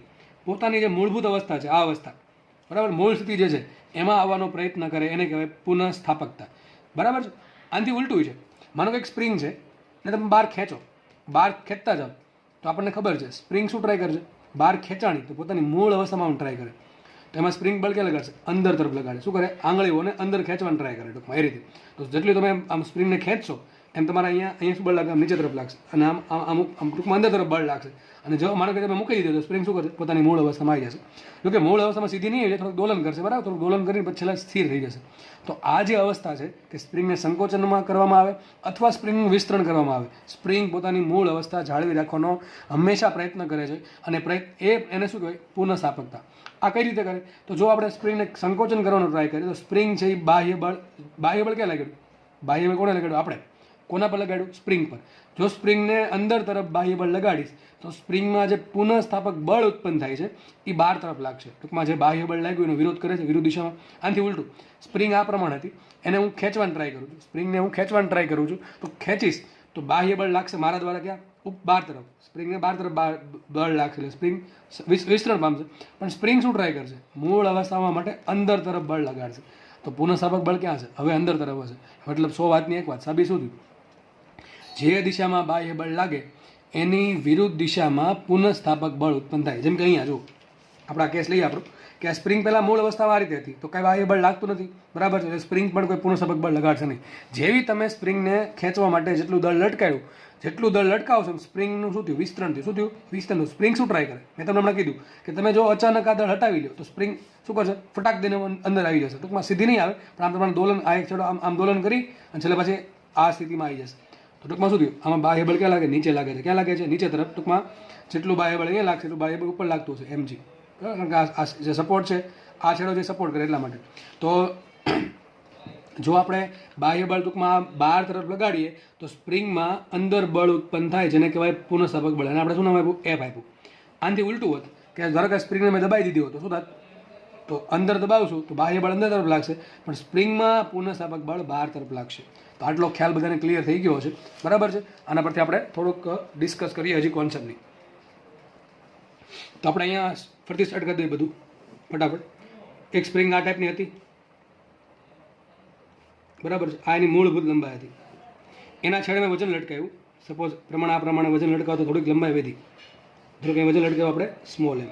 A: પોતાની જે મૂળભૂત અવસ્થા છે, આ અવસ્થા, બરાબર, મૂળ સ્થિતિ જે છે એમાં આવવાનો પ્રયત્ન કરે, એને કહેવાય પુનઃસ્થાપકતા, બરાબર છે. આનાથી ઉલટું છે. માનો કે એક સ્પ્રિંગ છે ને તમે બહાર ખેંચો, બહાર ખેંચતા જાઓ તો આપણને ખબર છે સ્પ્રિંગ શું ટ્રાય કરશે? બહાર ખેંચાણી તો પોતાની મૂળ અવસ્થામાં ટ્રાય કરે. તો એમાં સ્પ્રિંગ બળ ક્યાં લગાડશે? અંદર તરફ લગાડે. શું કરે? આંગળીઓને અંદર ખેંચવાનું ટ્રાય કરે, ટૂંકમાં એ રીતે. તો જેટલી તમે આમ સ્પ્રિંગને ખેંચશો એમ તમારા અહીંયા શું બળ લાગે? નીચે તરફ લાગશે. અને અમુક ટૂંકમાં અંદર તરફ બળ લાગશે. અને જો માનો કે તમે મૂકી દીધો તો સ્પ્રિંગ શું કરશે? પોતાની મૂળ અવસ્થામાં આવી જશે. જોકે મૂળ અવસ્થામાં સીધી નહીં આવી જાય, થોડુંક દોલન કરશે, બરાબર. થોડુંક દોલન કરીને પછી છેલ્લા સ્થિર થઈ જશે. તો આ જે અવસ્થા છે કે સ્પ્રિંગને સંકોચનમાં કરવામાં આવે અથવા સ્પ્રિંગનું વિસ્તરણ કરવામાં આવે, સ્પ્રિંગ પોતાની મૂળ અવસ્થા જાળવી રાખવાનો હંમેશા પ્રયત્ન કરે છે. અને એને શું કહેવાય? પુનઃસ્થાપકતા. આ કઈ રીતે કરે? તો જો આપણે સ્પ્રિંગને સંકોચન કરવાનો ટ્રાય કરીએ તો સ્પ્રિંગ છે એ બાહ્ય બળ ક્યાં લાગ્યું? બાહ્ય બળ કોને લગાડ્યું? આપણે. કોના પર લગાડ્યું? સ્પ્રિંગ પર. જો સ્પ્રિંગને અંદર તરફ બાહ્ય બળ લગાડીશ તો સ્પ્રિંગમાં જે પુનઃસ્થાપક બળ ઉત્પન્ન થાય છે એ બહાર તરફ લાગશે. ટૂંકમાં જે બાહ્ય બળ લાગ્યું એનો વિરોધ કરે છે, વિરુદ્ધ દિશામાં. આનાથી ઉલટું, સ્પ્રિંગ આ પ્રમાણે હતી, એને હું ખેંચવાનું ટ્રાય કરું છું. સ્પ્રિંગને હું ખેંચવાનું ટ્રાય કરું છું તો ખેંચીશ તો બાહ્ય બળ લાગશે મારા દ્વારા ક્યાં? બહાર તરફ. સ્પ્રિંગને બહાર તરફ બળ લાગશે એટલે સ્પ્રિંગ વિસ્તરણ પામશે. પણ સ્પ્રિંગ શું ટ્રાય કરશે? મૂળ અવસ્થામાં માટે અંદર તરફ બળ લગાડશે. તો પુનઃસ્થાપક બળ ક્યાં હશે? હવે અંદર તરફ હશે. મતલબ 100 વાતની એક વાત સાબિત શું થયું? જે દિશામાં બાહ્ય બળ લાગે એની વિરુદ્ધ દિશામાં પુનઃસ્થાપક બળ ઉત્પન્ન થાય. જેમ કે અહીંયા જો આપણા કેસ લઈએ આપણો કે આ સ્પ્રિંગ પહેલાં મૂળ અવસ્થામાં આ રીતે હતી તો કાંઈ બાહ્ય બળ લાગતું નથી, બરાબર છે. એટલે સ્પ્રિંગ પણ કોઈ પુનઃસ્થાપક બળ લગાડશે નહીં. જેવી તમે સ્પ્રિંગને ખેંચવા માટે જેટલું દળ લટકાયું, જેટલું દળ લટકાવશો સ્પ્રિંગનું શું થયું, વિસ્તરણ થયું. શું થયું? વિસ્તરણ. સ્પ્રિંગ શું ટ્રાય કરે? મેં તમને હમણાં કીધું કે તમે જો અચાનક આ દળ હટાવી લો તો સ્પ્રિંગ શું કરશે? ફટાક દઈને અંદર આવી જશે. ટૂંકમાં સીધી નહીં આવે પણ આમ તમારે દોલન, આ એક છેડો આમ દોલન કરી અને છેલ્લે પછી આ સ્થિતિમાં આવી જશે. તો ટૂંકમાં શું થયું? આમાં બાહ્ય બળ ક્યાં લાગે? નીચે લાગે છે. ક્યાં લાગે છે? નીચે તરફ. ટૂંકમાં જેટલું બાહ્ય બળ અહીંયા લાગશે એટલું બાહ્ય બળ ઉપર લાગતું હશે, mg. કારણ કે આ જે સપોર્ટ છે, આ છેડો જે સપોર્ટ કરે એટલા માટે. તો જો આપણે બાહ્ય બળ ટૂંકમાં બહાર તરફ લગાડીએ તો સ્પ્રિંગમાં અંદર બળ ઉત્પન્ન થાય જેને કહેવાય પુનઃસ્થાપક બળ. અને આપણે શું નામ આપ્યું? એફ આપ્યું. આનાથી ઉલટું હોત કે ધારો કે સ્પ્રિંગને મેં દબાઈ દીધી હોત તો શું થાત? તો અંદર દબાવશું તો બાહ્ય બળ અંદર તરફ લાગશે પણ સ્પ્રિંગમાં પુનઃસ્થાપક બળ બહાર તરફ લાગશે. તો આટલો ખ્યાલ બધાને ક્લિયર થઈ ગયો છે, બરાબર છે. આના પરથી આપણે થોડુંક ડિસ્કસ કરીએ હજી કોન્સેપ્ટની. તો આપણે અહીંયા ફરીથી સ્ટાર્ટ કરી દઈએ બધું ફટાફટ. એક સ્પ્રિંગ આ ટાઈપની હતી, બરાબર છે. આ એની મૂળભૂત લંબાઈ હતી. એના છેડે મેં વજન લટકાવ્યું. સપોઝ પ્રમાણે આ પ્રમાણે વજન લટકાવતો થોડીક લંબાઈ વધી. ધારો કે વજન લટકાવ્યું આપણે સ્મોલ એમ.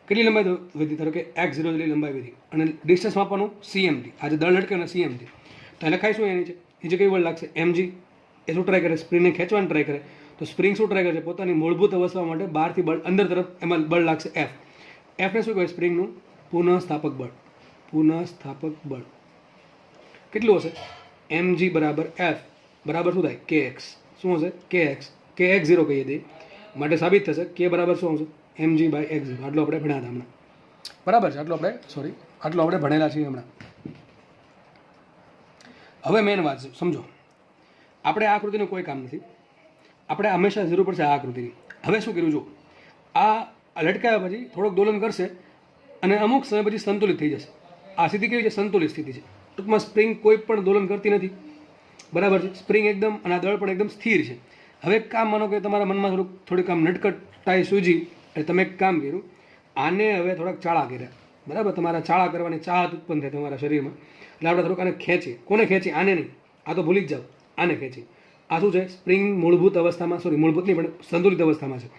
A: કેટલી લંબાઈ વધી? ધારો કે x0 જેટલી લંબાઈ વધી. અને ડિસ્ટન્સ માપવાનું cm થી. આજે દળ લટકે ને cm થી. તો લખાઈશું એની છે નીચે કઈ બળ લાગશે? mg. એ શું ટ્રાય કરે? સ્પ્રિંગને ખેંચવાનું ટ્રાય કરે. તો સ્પ્રિંગ શું ટ્રાય કરે છે? પોતાની મૂળભૂત અવસ્થા માટે બહારથી બળ અંદર તરફ એમાં બળ લાગશે f. f ને શું કહેવાય? સ્પ્રિંગનું પુનઃસ્થાપક બળ. પુનઃસ્થાપક બળ કેટલું હશે? mg બરાબર f બરાબર શું થાય? kx. શું હશે? kx. kx0 કહીએ દઈએ માટે સાબિત થશે k બરાબર શું હશે? mg by x0. આટલું આપણે ભણ્યા હતા હમણાં, બરાબર છે. આટલું આપણે ભણેલા છીએ હમણાં. હવે મેન વાત છે, સમજો. આપણે આ આકૃતિનું કોઈ કામ નથી. આપણે હંમેશા જરૂર પડશે આ આકૃતિની. હવે શું કર્યું? જો આ લટકાવ્યા પછી થોડોક દોલન કરશે અને અમુક સમય પછી સંતુલિત થઈ જશે. આ સ્થિતિ કેવી છે? સંતુલિત સ્થિતિ છે. ટૂંકમાં સ્પ્રિંગ કોઈ પણ દોલન કરતી નથી, બરાબર છે. સ્પ્રિંગ એકદમ અને આ દળ પણ એકદમ સ્થિર છે. હવે એક કામ માનો કે તમારા મનમાં થોડીક આમ નટકટાઈ સૂજી એટલે તમે એક કામ કર્યું, આને હવે થોડાક ચાળા કર્યા, બરાબર. તમારા ચાળા કરવાની ચાહત ઉત્પન્ન થાય તમારા શરીરમાં. એટલે આપણે થોડુંક આને ખેંચીએ. કોને ખેંચીએ? આને નહીં, આ તો ભૂલી જ જાઓ. આને ખેંચીએ. આ શું છે? સ્પ્રિંગ મૂળભૂત અવસ્થામાં, મૂળભૂત નહીં પણ સંતુલિત અવસ્થામાં છે.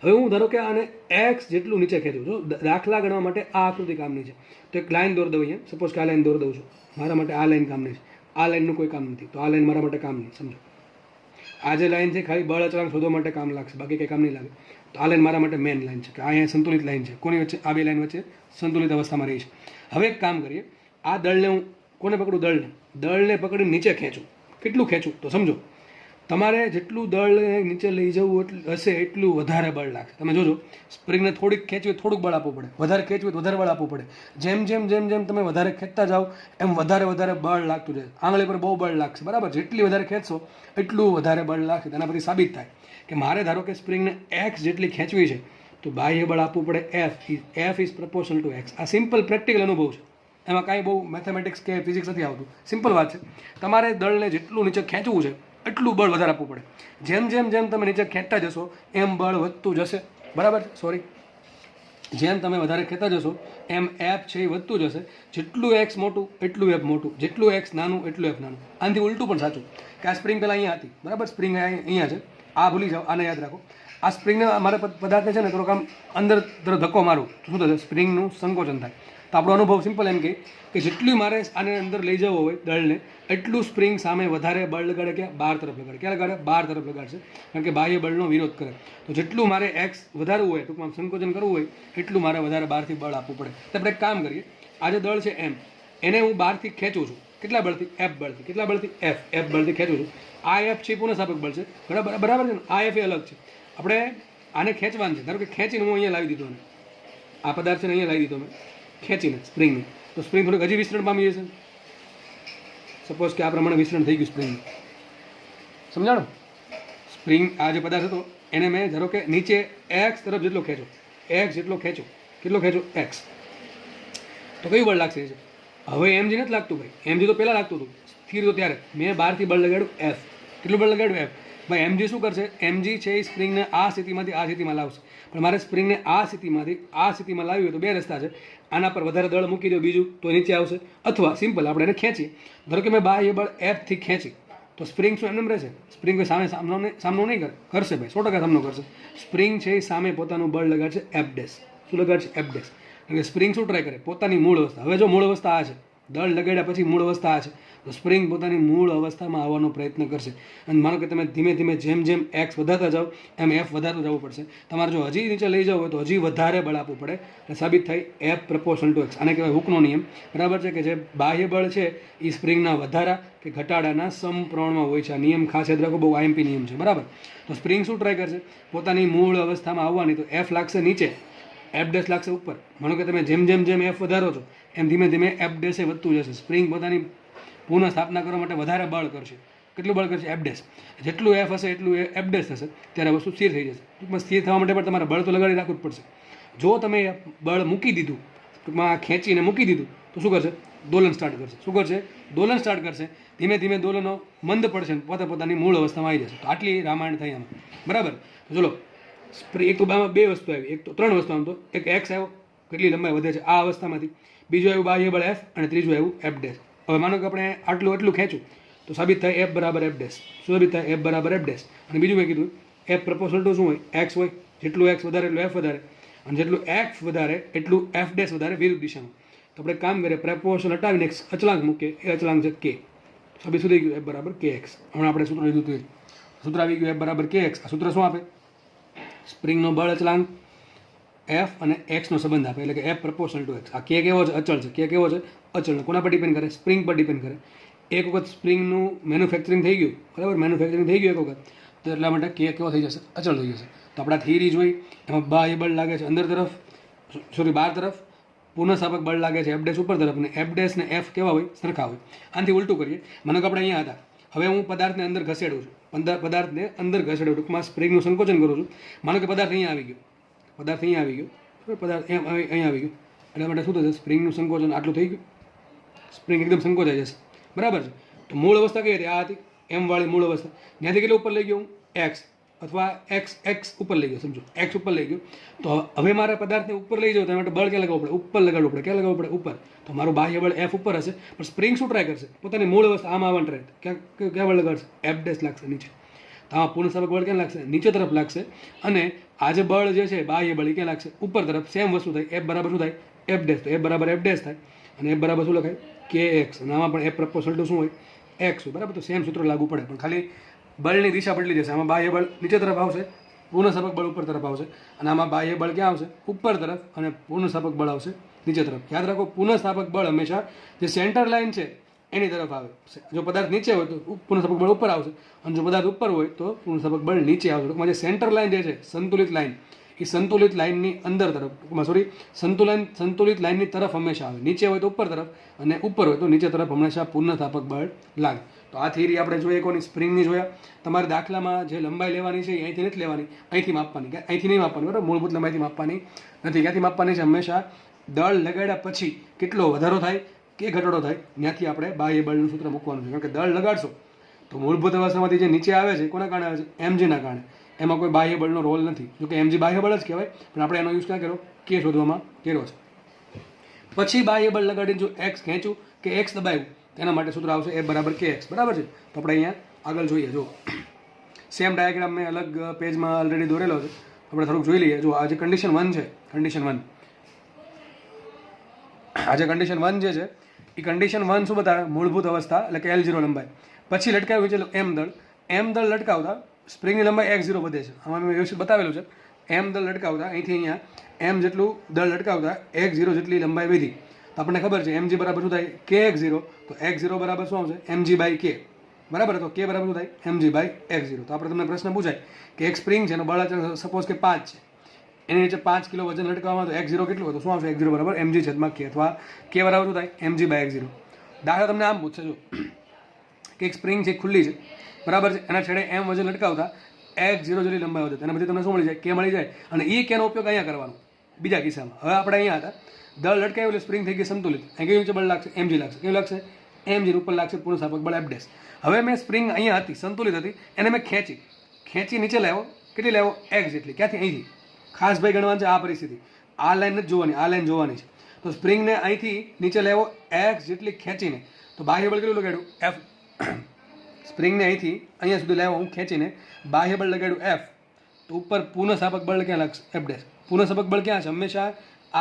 A: હવે હું ધારો કે આને x જેટલું નીચે ખેંચું છું. દાખલા ગણવા માટે આ આકૃતિ કામની છે. તો એક લાઈન દોર દઉં અહીંયા. સપોઝ કે આ લાઈન દોર દઉં છું. મારા માટે આ લાઈન કામની છે. આ લાઈનનું કોઈ કામ નથી. તો આ લાઈન મારા માટે કામ નહીં. સમજો, આ જે લાઈન છે ખાલી બળ અચળાંક શોધવા માટે કામ લાગશે, બાકી કંઈ કામ નહીં લાગે. તો આ લાઈન મારા માટે મેન લાઈન છે કે આ અહીંયા સંતુલિત લાઈન છે. કોની વચ્ચે? આ બે લાઈન વચ્ચે સંતુલિત અવસ્થામાં રહી છે. હવે એક કામ કરીએ, આ દળને હું કોને પકડું? દળને પકડીને નીચે ખેંચું. કેટલું ખેંચું? તો સમજો, તમારે જેટલું દળને નીચે લઈ જવું હશે એટલું વધારે બળ લાગશે. તમે જોજો, સ્પ્રિંગને થોડીક ખેંચવી હોય થોડુંક બળ આપવું પડે, વધારે ખેંચવી હોય વધારે બળ આપવું પડે. જેમ તમે વધારે ખેંચતા જાઓ એમ વધારે બળ લાગતું જાય. આંગળી પર બહુ બળ લાગશે, બરાબર. જેટલી વધારે ખેંચશો એટલું વધારે બળ લાગશે. તેના પરથી સાબિત થાય કે મારે ધારો કે સ્પ્રિંગને x જેટલી ખેંચવી છે તો બાહ્ય બળ આપવું પડે f is proportional two x. આ સિમ્પલ પ્રેક્ટિકલ અનુભવ છે. એમાં કાંઈ બહુ મેથેમેટિક્સ કે ફિઝિક્સ નથી આવતું. સિમ્પલ વાત છે. તમારે દળને જેટલું નીચે ખેંચવું છે એટલું બળ વધારે આપવું પડે. જેમ તમે નીચે ખેંચતા જશો એમ બળ વધતું જશે, બરાબર. જેમ તમે વધારે ખેંચતા જશો એમ f છે એ વધતું જશે. જેટલું x મોટું એટલું f મોટું, જેટલું x નાનું એટલું f નાનું. આનાથી ઉલટું પણ સાચું કે આ સ્પ્રિંગ પહેલાં અહીંયા હતી, બરાબર. સ્પ્રિંગ અહીંયા છે. આ ભૂલી જાઓ, આને યાદ રાખો. આ સ્પ્રિંગને મારે પદાર્થને છે ને થોડોક આમ અંદર તરફ ધક્કો મારું તો શું થશે? સ્પ્રિંગનું સંકોચન થાય. તો આપણો અનુભવ સિમ્પલ એમ કે જેટલું મારે આને અંદર લઈ જવો હોય દળને એટલું સ્પ્રિંગ સામે વધારે બળ લગાડે કે બહાર તરફ લગાડે. ક્યાં લગાડે? બહાર તરફ લગાડશે, કારણ કે બાહ્ય બળનો વિરોધ કરે. તો જેટલું મારે x વધારવું હોય, ટૂંકમાં સંકોચન કરવું હોય એટલું મારે વધારે બહારથી બળ આપવું પડે. તો આપણે એક કામ કરીએ, આ જે દળ છે m, એને હું બહારથી ખેંચું છું. કેટલા બળથી? f બળથી. કેટલા બળથી? f બળથી ખેંચું છું. આ f છે પુનઃસ્થાપક બળ છે, બરાબર છે ને. આ f એ અલગ છે. આપણે આને ખેંચવાનું છે. ધારો કે ખેંચીને હું અહીંયા લાવી દીધો, આ પદાર્થ છે ને અહીંયા લાવી દીધો મેં ખેંચીને સ્પ્રિંગને. તો સ્પ્રિંગ થોડીક હજી વિસ્તરણ પામી જશે. સપોઝ કે આ પ્રમાણે વિસ્તરણ થઈ ગયું સ્પ્રિંગનું. સમજાણો? સ્પ્રિંગ આ જે પદાર્થ હતો એને મેં ધારો કે નીચે x તરફ જેટલો ખેંચો, x જેટલો ખેંચો. કેટલો ખેંચો? x. તો કયું બળ લાગશે? હવે mg નથી લાગતું ભાઈ. mg તો પહેલાં લાગતું હતું, સ્થિર તો ત્યારે. મેં બહારથી બળ લગાડ્યું f. કેટલું બળ લગાડ્યું? f. ભાઈ mg શું કરશે? mg છે એ સ્પ્રિંગને આ સ્થિતિમાંથી આ સ્થિતિમાં લાવશે. પણ મારે સ્પ્રિંગને આ સ્થિતિમાંથી આ સ્થિતિમાં લાવવી હોય તો બે રસ્તા છે. આના પર વધારે દળ મૂકી દો બીજું તો નીચે આવશે, અથવા સિમ્પલ આપણે એને ખેંચીએ. ધારો કે મેં બાહ્ય બળ f થી ખેંચી તો સ્પ્રિંગ શું એમને રહેશે? સ્પ્રિંગ સામનો નહીં કરશે ભાઈ, 100% સામનો કરશે. સ્પ્રિંગ છે એ સામે પોતાનું બળ લગાડશે f ડેશ. શું લગાડશે? f dash. કારણ કે સ્પ્રિંગ શું ટ્રાય કરે? પોતાની મૂળ અવસ્થા. હવે જો મૂળ અવસ્થા આ છે, દળ લગાડ્યા પછી મૂળ અવસ્થા આ છે, તો સ્પ્રિંગ પોતાની મૂળ અવસ્થામાં આવવાનો પ્રયત્ન કરશે. અને માનો કે તમે ધીમે ધીમે જેમ એક્સ વધારતા જાઓ એમ એફ વધારતું જવું પડશે. તમારે જો હજી નીચે લઈ જાવ હોય તો હજી વધારે બળ આપવું પડે, એટલે સાબિત થાય એફ પ્રપોર્શનલ ટુ એક્સ. આને કહેવાય હુકનો નિયમ. બરાબર છે કે જે બાહ્ય બળ છે એ સ્પ્રિંગના વધારા કે ઘટાડાના સમપ્રમાણમાં હોય છે. આ નિયમ ખાસ યાદ રાખો, બહુ આઈએમપી નિયમ છે. બરાબર. તો સ્પ્રિંગ શું ટ્રાય કરશે? પોતાની મૂળ અવસ્થામાં આવવાની. તો એફ લાગશે નીચે, એફ ડેશ લાગશે ઉપર. માનો કે તમે જેમ એફ વધારો છો એમ ધીમે ધીમે એફ ડેશ એ વધતું જશે. સ્પ્રિંગ પોતાની પુનઃ સ્થાપના કરવા માટે વધારે બળ કરશે. કેટલું બળ કરશે? F dash. જેટલું એફ હશે એટલું એફ ડેશ થશે, ત્યારે વસ્તુ સ્થિર થઈ જશે. ટૂંકમાં સ્થિર થવા માટે પણ તમારે બળ તો લગાડી રાખવું જ પડશે. જો તમે બળ મૂકી દીધું, ટૂંકમાં ખેંચીને મૂકી દીધું, તો શું કરશે? દોલન સ્ટાર્ટ કરશે. શું કરશે? દોલન સ્ટાર્ટ કરશે. ધીમે ધીમે દોલનો મંદ પડશે, પોતાની મૂળ અવસ્થામાં આવી જશે. તો આટલી રામાયણ થઈ આમાં. બરાબર. તો ચલો, એક તો બે વસ્તુ આવી, એક તો ત્રણ વસ્તુ. આમ તો એક એક્સ આવ્યો, કેટલી લંબાઈ વધે છે આ અવસ્થામાંથી. બીજું આવ્યું બાહ્ય બળ એફ, અને ત્રીજું આવ્યું એફ ડેશ. હવે માનો કે આપણે એટલું ખેંચું તો સાબિત થાય એફ બરાબર એફ ડેશ. શું સાબિત થાય? એફ બરાબર એફ ડેશ. અને બીજું મેં કીધું એફ પ્રપોર્શનલ ટુ શું હોય? એક્સ હોય. જેટલું એક્સ વધારે એટલું એફ વધારે, અને જેટલું એફ વધારે એટલું એફ ડેશ વધારે વિરુદ્ધ દિશામાં. તો આપણે કામ કરીએ, પ્રપોર્શન હટાવીને એક અચળાંક મૂકીએ. એ અચળાંક છે કે. સાબિત શું થઈ ગયું? એફ બરાબર કે એક્સ. હમણાં આપણે સૂત્ર લીધું હતું, સૂત્ર આવી ગયું એફ બરાબર કે એક્સ. આ સૂત્ર શું આપે? સ્પ્રિંગનો બળ અચળાંક એફ અને એક્સનો સંબંધ આપે, એટલે કે એફ પ્રપોર્શનલ ટુ એક્સ. આ કે કેવો છે? અચળ છે. કે કેવો છે? અચળ. કોના પર ડિપેન્ડ કરે? સ્પ્રિંગ પર ડિપેન્ડ કરે. એક વખત સ્પ્રિંગનું મેન્યુફેક્ચરિંગ થઈ ગયું, બરાબર, મેન્યુફેક્ચરિંગ થઈ ગયું એક વખત, તો એટલા માટે કે કેવો થઈ જશે? અચળ થઈ જશે. તો આપણા થિયરી જોઈ, એમાં બાહ્ય બળ લાગે છે અંદર તરફ, બહાર તરફ. પુનઃસ્થાપક બળ લાગે છે એફ ડેશ ઉપર તરફ, અને એફ ડેશ ને એફ કેવા હોય? સરખા હોય. આનાથી ઉલટું કરીએ. માનો કે આપણે અહીંયા હતા, હવે હું પદાર્થને અંદર ઘસેડું છું. પદાર્થને અંદર ઘસેડું, ટૂંકમાં સ્પ્રિંગનું સંકોચન કરું છું. માનો કે પદાર્થ અહીંયા આવી ગયો, પદાર્થ અહીંયા આવી ગયો. એટલા માટે શું થશે? સ્પ્રિંગનું સંકોચન આટલું થઈ ગયું. સ્પ્રિંગ એકદમ સંકોચાઈ જશે. બરાબર છે. તો મૂળ અવસ્થા કઈ હતી? આ હતી એમ વાળી મૂળ અવસ્થા. ત્યાંથી કેટલું ઉપર લઈ ગયો હું? એક્સ, અથવા એક્સ ઉપર લઈ ગયો. સમજો, એક્સ ઉપર લઈ ગયો. તો હવે મારા પદાર્થને ઉપર લઈ જાવ, તેના માટે બળ ક્યાં લગાવવું પડે? ઉપર લગાડવું પડે. ક્યાં લગાવવું પડે? ઉપર. તો મારું બાહ્ય બળ એફ ઉપર હશે, પણ સ્પ્રિંગ શું ટ્રાય કરશે? પોતાની મૂળ અવસ્થા આમ આવવાનું ટ્રાય. ક્યાં બળ લગાડશે? એફ ડેશ લાગશે નીચે. તો આમાં પુનઃસ્થાપક બળ ક્યાં લાગશે? નીચે તરફ લાગશે. અને આ જે બળ જે છે બાહ્ય બળ, એ ક્યાં લાગશે? ઉપર તરફ. સેમ વસ્તુ થાય. એફ બરાબર શું થાય? F dash. તો એફ બરાબર એફ ડેશ થાય, અને એફ બરાબર શું લખાય? કે એક્સ. અને આમાં પણ એફ પ્રપોર્શનલ ટુ શું હોય? એક્સ હોય. બરાબર. તો સેમ સૂત્ર લાગુ પડે, પણ ખાલી બળની દિશા બદલી જશે. આમાં બાહ્ય બળ નીચે તરફ આવશે, પુનઃસ્થાપક બળ ઉપર તરફ આવશે. અને આમાં બાહ્ય બળ ક્યાં આવશે? ઉપર તરફ, અને પુનઃસ્થાપક બળ આવશે નીચે તરફ. યાદ રાખો, પુનઃસ્થાપક બળ હંમેશા જે સેન્ટર લાઇન છે એની તરફ આવે. જો પદાર્થ નીચે હોય તો પુનઃસ્થાપક બળ ઉપર આવશે, અને જો પદાર્થ ઉપર હોય તો પુનઃસ્થાપક બળ નીચે આવશે. ટૂંકમાં જે સેન્ટર લાઇન જે છે, સંતુલિત લાઇન, એ સંતુલિત લાઇનની અંદર તરફ, સંતુલિત લાઇનની તરફ હંમેશા આવે. નીચે હોય તો ઉપર તરફ, અને ઉપર હોય તો નીચે તરફ હંમેશા પુનઃસ્થાપક બળ લાગે. તો આ થિયરી આપણે જોઈએ કોની? સ્પ્રિંગની જોયા. તમારે દાખલામાં જે લંબાઈ લેવાની છે એ અહીંથી નથી લેવાની, અહીંથી માપવાની. અહીંથી નહીં માપવાની, બરાબર? મૂળભૂત લંબાઈથી માપવાની નથી. ક્યાંથી માપવાની છે? હંમેશા દળ લગાડ્યા પછી કેટલો વધારો થાય કે ઘટાડો થાય, ત્યાંથી આપણે બાહ્ય બળનું સૂત્ર મૂકવાનું છે. કારણ કે દળ લગાડશો તો મૂળભૂત અવસ્થામાંથી જે નીચે આવે છે, કોના કારણે આવે છે? એમજીના કારણે. એમાં કોઈ બાહ્ય બળનો રોલ નથી. જોકે એમજી બાહ્ય બળ જ કહેવાય, પણ આપણે એનો યુઝ ક્યાં કર્યો? કે શોધવામાં કર્યો છે. પછી બાહ્ય બળ લગાડીને જો એક્સ ખેંચું કે એક્સ દબાવ્યું, તેના માટે સૂત્ર આવશે એફ બરાબર કે એક્સ. બરાબર છે. તો આપણે અહીંયા આગળ જોઈએ. જો સેમ ડાયાગ્રામ મેં અલગ પેજમાં ઓલરેડી દોરેલો છે, આપણે થોડુંક જોઈ લઈએ. જો આ જે કન્ડિશન 1 છે, કન્ડિશન 1, આ જે કન્ડિશન 1 જે છે, એ કન્ડિશન 1 શું બતાવે? મૂળભૂત અવસ્થા, એટલે કે L0 લંબાઈ. પછી લટકાવ્યું છે એમ દળ લટકાવતા સ્પ્રિંગની લંબાઈ x0 વધે છે. આમાં મેં વ્યવસ્થિત બતાવેલું છે. એમ દળ લટકાવતા અહીંથી અહીંયા એમ જેટલું દળ લટકાવતા x0 જેટલી લંબાઈ વધી. તો આપણને ખબર છે mg બરાબર શું થાય? કે x0. તો x0 બરાબર શું આવશે? mg બાય કે. બરાબર. તો કે બરાબર શું થાય? mg by x0. તો આપણે તમને પ્રશ્ન પૂછાય કે એક સ્પ્રિંગ છે, એનો બળ સપોઝ કે 5 છે, એની નીચે 5 કિલો વજન લટકાવવામાં, તો x0 કેટલું હોય? તો શું આવશે? x0 બરાબર mg છેદમાં k, અથવા k બરાબર શું થાય? mg by x0. દાખલા તમને આમ પૂછશે, જો કે એક સ્પ્રિંગ છે, ખુલ્લી છે, બરાબર છે, એના છેડે એમ વજન લટકાવતા x0 જેટલી લંબાઈ વધે, તેના પછી તમને શું મળી જાય? કે મળી જાય. અને એ કેનો ઉપયોગ અહીંયા કરવાનો બીજા કિસ્સામાં. હવે આપણે અહીંયા હતા, દળ લટકાવ્યું એટલે સ્પ્રિંગ થઈ ગઈ સંતુલિત. અહીં કેવું બળ લાગશે? mg લાગશે. કેવું લાગશે? mg ઉપર લાગશે પુનઃસ્થાપક બળ f ડેશ. હવે મેં સ્પ્રિંગ અહીંયા હતી, સંતુલિત હતી, એને મેં ખેંચી નીચે લાવ્યો. કેટલી લાવ્યો? x જેટલી. ક્યાંથી? અહીંથી. ખાસ ભાઈ ગણવાનું છે આ પરિસ્થિતિ. આ લાઈન નથી જોવાની, આ લાઈન જોવાની છે. તો સ્પ્રિંગને અહીંથી નીચે લાવ્યો x જેટલી ખેંચીને. તો બાહ્ય બળ કેટલું લગાડ્યું? f. સ્પ્રિંગને અહીંથી અહીંયા સુધી લાવ્યો હું ખેંચીને, બાહ્ય બળ લગાડ્યું f. તો ઉપર પુનઃસ્થાપક બળ ક્યાં લાગશે? f dash. પુનઃસ્થાપક બળ ક્યાં છે? હંમેશા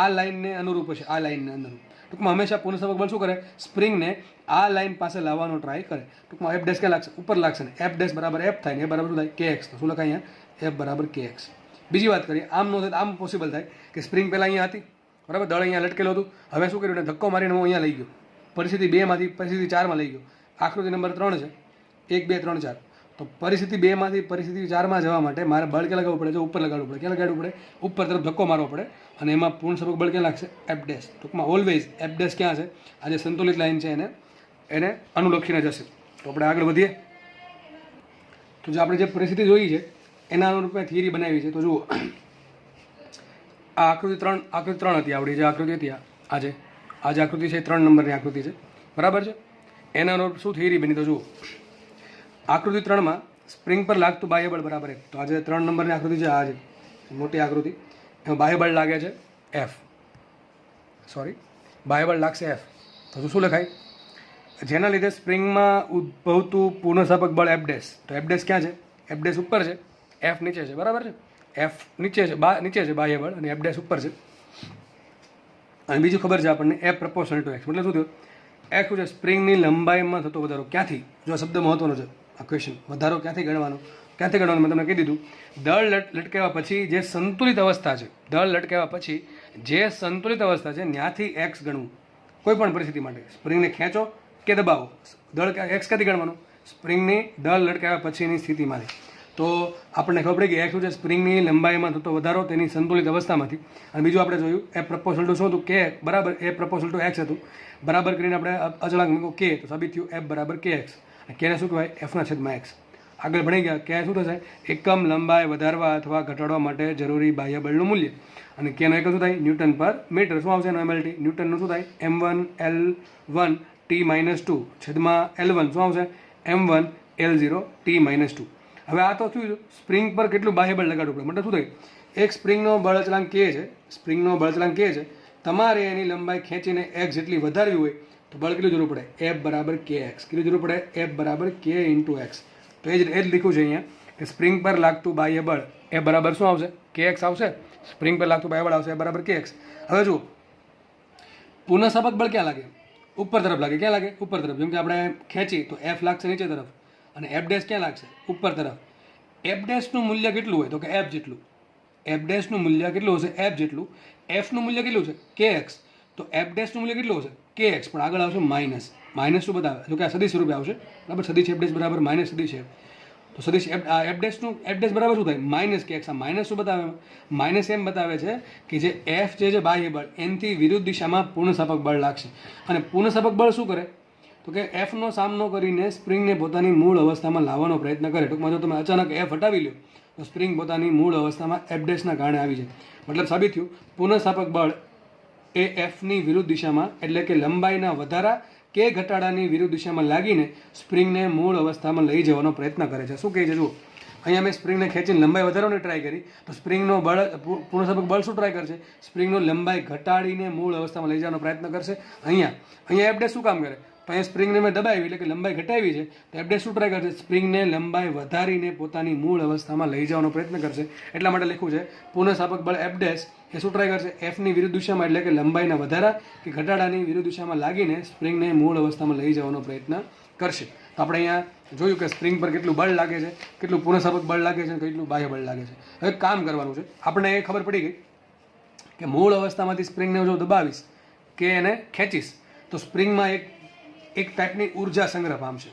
A: આ લાઇનને અનુરૂપ હશે, આ લાઇનને અનુરૂપ. ટૂંકમાં હંમેશા પુનઃસ્થાપક બળ શું કરે, સ્પ્રિંગને આ લાઇન પાસે લાવવાનો ટ્રાય કરે. ટૂંકમાં એફ ડેશ ક્યાં લાગશે, ઉપર લાગશે ને એફ ડેશ બરાબર એફ થાય ને એ બરાબર શું થાય, કે એક્સ. તો શું લખાય અહીંયા, એફ બરાબર કે એક્સ. બીજી વાત કરીએ, આમ નો થાય, આમ પોસિબલ થાય કે સ્પ્રિંગ પહેલાં અહીંયા હતી, બરાબર, દળ અહીંયા લટકેલું હતું, હવે શું કર્યું, ધક્કો મારીને હું અહીંયા લઈ ગયો, પરિસ્થિતિ 2 માંથી પરિસ્થિતિ 4 માં લઈ ગયો. આકૃતિ નંબર 3 છે, 1 2 3 4. તો પરિસ્થિતિ 2 માંથી પરિસ્થિતિ 4 માં જવા માટે મારે બળ ક્યાં લગાવવું પડે, જો ઉપર લગાડવું પડે. ક્યાં લગાડવું પડે, ઉપર તરફ ધક્કો મારવો પડે, અને એમાં પૂર્ણસ્થાપક બળ ક્યાં લાગશે, એફ ડેશ. ટૂંકમાં ઓલવેઝ એફ ડેશ ક્યાં છે, આ જે સંતુલિત લાઈન છે એને અનુલક્ષીને જશે. તો આપણે આગળ વધીએ. તો જે આપણે જે પરિસ્થિતિ જોઈ છે એના અનુરૂપ થિયરી બનાવી છે. તો જુઓ, આ આકૃતિ 3 હતી આપણી, જે આકૃતિ હતી આ જે આકૃતિ છે 3 નંબરની આકૃતિ છે, બરાબર છે. એના અનુરૂપ શું થિયરી બની, તો જુઓ, આકૃતિ 3માં સ્પ્રિંગ પર લાગતું બાહ્ય બળ બરાબર 1. તો આજે 3 નંબરની આકૃતિ છે, આ જે મોટી આકૃતિ, એમાં બાહ્ય બળ લાગે છે એફ, બાહ્ય બળ લાગશે એફ. તો શું લખાય, જેના લીધે સ્પ્રિંગમાં ઉદ્ભવતું પુનઃસ્થાપક બળ એફ ડેશ. તો એફ ડેશ ક્યાં છે, એફ ડેશ ઉપર છે, એફ નીચે છે, બરાબર છે. એફ નીચે છે બાહ્ય બળ, અને એફ ડેશ ઉપર છે. અને બીજું ખબર છે આપણને, એફ પ્રપોર્શનલ ટુ એક્સ. મતલબ શું થયું, એક્સ શું છે, સ્પ્રિંગની લંબાઈમાં થતો વધારો. ક્યાંથી, જો આ શબ્દ મહત્વનો છે, આ ક્વેશ્ચન, વધારો ક્યાંથી ગણવાનો મેં તમને કહી દીધું. દળ લટકાવ્યા પછી જે સંતુલિત અવસ્થા છે, દળ લટકાવ્યા પછી જે સંતુલિત અવસ્થા છે ત્યાંથી એક્સ ગણવું કોઈ પણ પરિસ્થિતિ માટે. સ્પ્રિંગને ખેંચો કે દબાવો, દળ એક્સ ક્યાંથી ગણવાનું, સ્પ્રિંગની દળ લટકાવ્યા પછીની સ્થિતિમાંથી. તો આપણને ખબર પડી કે એક્સ શું છે, સ્પ્રિંગની લંબાઈમાં થતો વધારો તેની સંતુલિત અવસ્થામાંથી. અને બીજું આપણે જોયું એફ પ્રપોઝલ ટુ શું હતું, કે બરાબર એ પ્રપોઝલ ટુ એક્સ હતું, બરાબર કરીને આપણે અચળાંક મૂકો કે, તો સાબિત થયું એફ બરાબર કે એક્સ. અને કેને શું કહેવાય, એફના છેદમાં એક્સ. આગળ ભણી ગયા કે શું થશે, એકમ લંબાઈ વધારવા અથવા ઘટાડવા માટે જરૂરી બાહ્ય બળનું મૂલ્ય. અને કેનો એકમ શું થાય, ન્યૂટન પર મીટર. શું આવશે એનો એમએલટી, ન્યૂટનનું શું થાય, M1 L1 T-2 છેદમાં L1 શું આવશે, M1 L0 T-2. હવે આ તો શું, સ્પ્રિંગ પર કેટલું બાહ્ય બળ લગાડવું પડે. મતલબ શું થાય, એક સ્પ્રિંગનો બળ અચળાંક કે છે, સ્પ્રિંગનો બળ અચળાંક કે છે, તમારે એની લંબાઈ ખેંચીને એક્સ જેટલી વધારવી હોય તો બળ કેટલું જરૂર પડે, એફ બરાબર કે એક્સ. કેટલું જરૂર પડે, એફ બરાબર કે ઇન્ટુ એક્સ. તો એ જ લખ્યું છે અહીંયા કે સ્પ્રિંગ પર લાગતું બાહ્ય બળ એ બરાબર શું આવશે, કે એક્સ આવશે. સ્પ્રિંગ પર લાગતું બાહ્ય બળ આવશે એ બરાબર કે એક્સ. હવે જુઓ, પુનઃસ્થાપક બળ ક્યાં લાગે, ઉપર તરફ લાગે. ક્યાં લાગે, ઉપર તરફ. જેમ કે આપણે ખેંચી તો એફ લાગશે નીચે તરફ, અને એફ ડેશ ક્યાં લાગશે, ઉપર તરફ. એફ ડેશનું મૂલ્ય કેટલું હોય, તો કે એફ જેટલું. એફ ડેશનું મૂલ્ય કેટલું હશે, એફ જેટલું. એફનું મૂલ્ય કેટલું છે, કે એક્સ. તો એફ ડેશનું મૂલ્ય કેટલું હશે, કે એક્સ, પણ આગળ આવશે માઇનસ. માઇનસ શું બતાવે, જો કે આ સદિશ સ્વરૂપે આવશે, બરાબર. સદિશ એફ ડેશ બરાબર માઇનસ સદિશ એફ. તો સદિશ એફ ડેશ બરાબર શું થાય, માઇનસ કે એક્સ. આ માઇનસ શું બતાવે, માઇનસ એમ બતાવે છે કે જે એફ જે છે બાહ્ય બળ, એનાથી વિરુદ્ધ દિશામાં પૂર્ણસ્થાપક બળ લાગશે. અને પૂર્ણસ્થાપક બળ શું કરે, તો કે એફનો સામનો કરીને સ્પ્રિંગને પોતાની મૂળ અવસ્થામાં લાવવાનો પ્રયત્ન કરે. ટૂંકમાં જો તમે અચાનક એફ હટાવી લો તો સ્પ્રિંગ પોતાની મૂળ અવસ્થામાં એફ ડેશના કારણે આવી જાય. મતલબ સાબિત થયું, પુનઃસ્થાપક બળ એ એફની વિરુદ્ધ દિશામાં, એટલે કે લંબાઈના વધારા કે ઘટાડાની વિરુદ્ધ દિશામાં લાગીને સ્પ્રિંગને મૂળ અવસ્થામાં લઈ જવાનો પ્રયત્ન કરે છે. શું કહે છે, જુઓ, અહીંયા મેં સ્પ્રિંગને ખેંચીને લંબાઈ વધારવાની ટ્રાય કરી, તો સ્પ્રિંગનો બળ, પુનઃસ્થાપક બળ શું ટ્રાય કરશે, સ્પ્રિંગનો લંબાઈ ઘટાડીને મૂળ અવસ્થામાં લઈ જવાનો પ્રયત્ન કરશે. અહીંયા એફ ડેશ શું કામ કરે, તો અહીંયા સ્પ્રિંગને મેં દબાવી, એટલે કે લંબાઈ ઘટાવી છે, તો એફ ડેશ શું ટ્રાય કરશે, સ્પ્રિંગને લંબાઈ વધારીને પોતાની મૂળ અવસ્થામાં લઈ જવાનો પ્રયત્ન કરશે. એટલા માટે લખ્યું છે પુનઃસ્થાપક બળ એફ ડેશ એ શું ટ્રાય કરશે, એફની વિરુદ્ધ દિશામાં, એટલે કે લંબાઈના વધારા કે ઘટાડાની વિરુદ્ધ દિશામાં લાગીને સ્પ્રિંગને મૂળ અવસ્થામાં લઈ જવાનો પ્રયત્ન કરશે. તો આપણે અહીંયા જોયું કે સ્પ્રિંગ પર કેટલું બળ લાગે છે, કેટલું પુનઃસ્થાપક બળ લાગે છે, અને કેટલું બાહ્ય બળ લાગે છે. હવે કામ કરવાનું છે. આપણે એ ખબર પડી ગઈ કે મૂળ અવસ્થામાંથી સ્પ્રિંગને જો દબાવીશ કે એને ખેંચીશ તો સ્પ્રિંગમાં એક ટાઈપની ઉર્જા સંગ્રહ પામશે.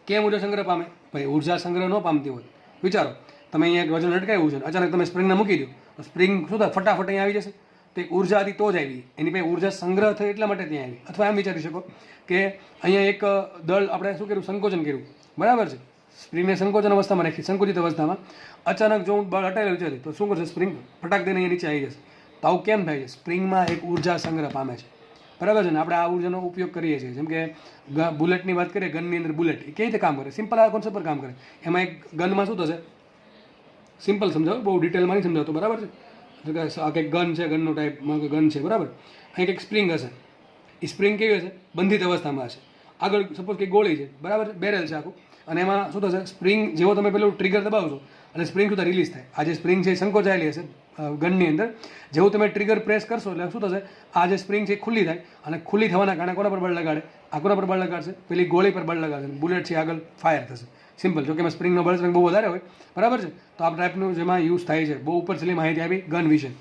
A: કેમ ઉર્જા સંગ્રહ પામે, ભાઈ ઉર્જા સંગ્રહ ન પામતી હોય, વિચારો તમે અહીંયા એક વજન લટકાવ્યું છે, અચાનક તમે સ્પ્રિંગને મૂકી દો તો સ્પ્રિંગ શું થાય, ફટાફટ અહીંયા આવી જશે. તો એક ઉર્જા હતી તો જ આવી, એની પાસે ઉર્જા સંગ્રહ થઈ એટલા માટે ત્યાં આવી. અથવા એમ વિચારી શકો કે અહીંયા એક દળ આપણે શું કર્યું, સંકોચન કર્યું, બરાબર છે. સ્પ્રિંગને સંકોચન અવસ્થામાં રાખી, સંકુચિત અવસ્થામાં. અચાનક જો હું બળ હટાવેલું છે તો શું કરશે, સ્પ્રિંગ ફટાક દઈને અહીંયા નીચે આવી જશે. તો આવું કેમ થાય છે, સ્પ્રિંગમાં એક ઉર્જા સંગ્રહ પામે છે, બરાબર છે ને. આપણે આ ઉર્જાનો ઉપયોગ કરીએ છીએ. જેમ કે બુલેટની વાત કરીએ, ગનની અંદર બુલેટ એ કેવી રીતે કામ કરે, સિમ્પલ આ કોન્સેપ્ટ પર કામ કરે. એમાં એક ગનમાં શું થશે, સિમ્પલ સમજાવો, બહુ ડિટેલમાં નહીં સમજાવતો, બરાબર છે. આ કંઈક ગન છે, ગનનો ટાઈપમાં ગન છે, બરાબર. અહીં કંઈક સ્પ્રિંગ હશે, એ સ્પ્રિંગ કેવી હશે, બંધિત અવસ્થામાં હશે. આગળ સપોઝ કે ગોળી છે, બરાબર છે, બેરેલ છે આખું, અને એમાં શું થશે, સ્પ્રિંગ જેવો તમે પેલું ટ્રિગર દબાવશો એટલે સ્પ્રિંગ શું રિલીઝ થાય. આ જે સ્પ્રિંગ છે એ સંકોચાયેલી હશે ગનની અંદર. જેવું તમે ટ્રિગર પ્રેસ કરશો એટલે શું થશે, આ જે સ્પ્રિંગ છે એ ખુલ્લી થાય અને ખુલ્લી થવાના કારણે કોના પર બળ લગાડે, આ કોના પર બળ લગાડશે, પેલી ગોળી પર બળ લગાડશે, બુલેટ છે આગળ ફાયર થશે. સિમ્પલ. જો કે એમાં સ્પ્રિંગનો બળ સ્ટ્રેન્થ બહુ વધારે હોય, બરાબર છે. તો આ ટાઈપનું જેમાં યુઝ થાય છે. બહુ ઉપર છેલ્લી માહિતી આપી ગન વિશે.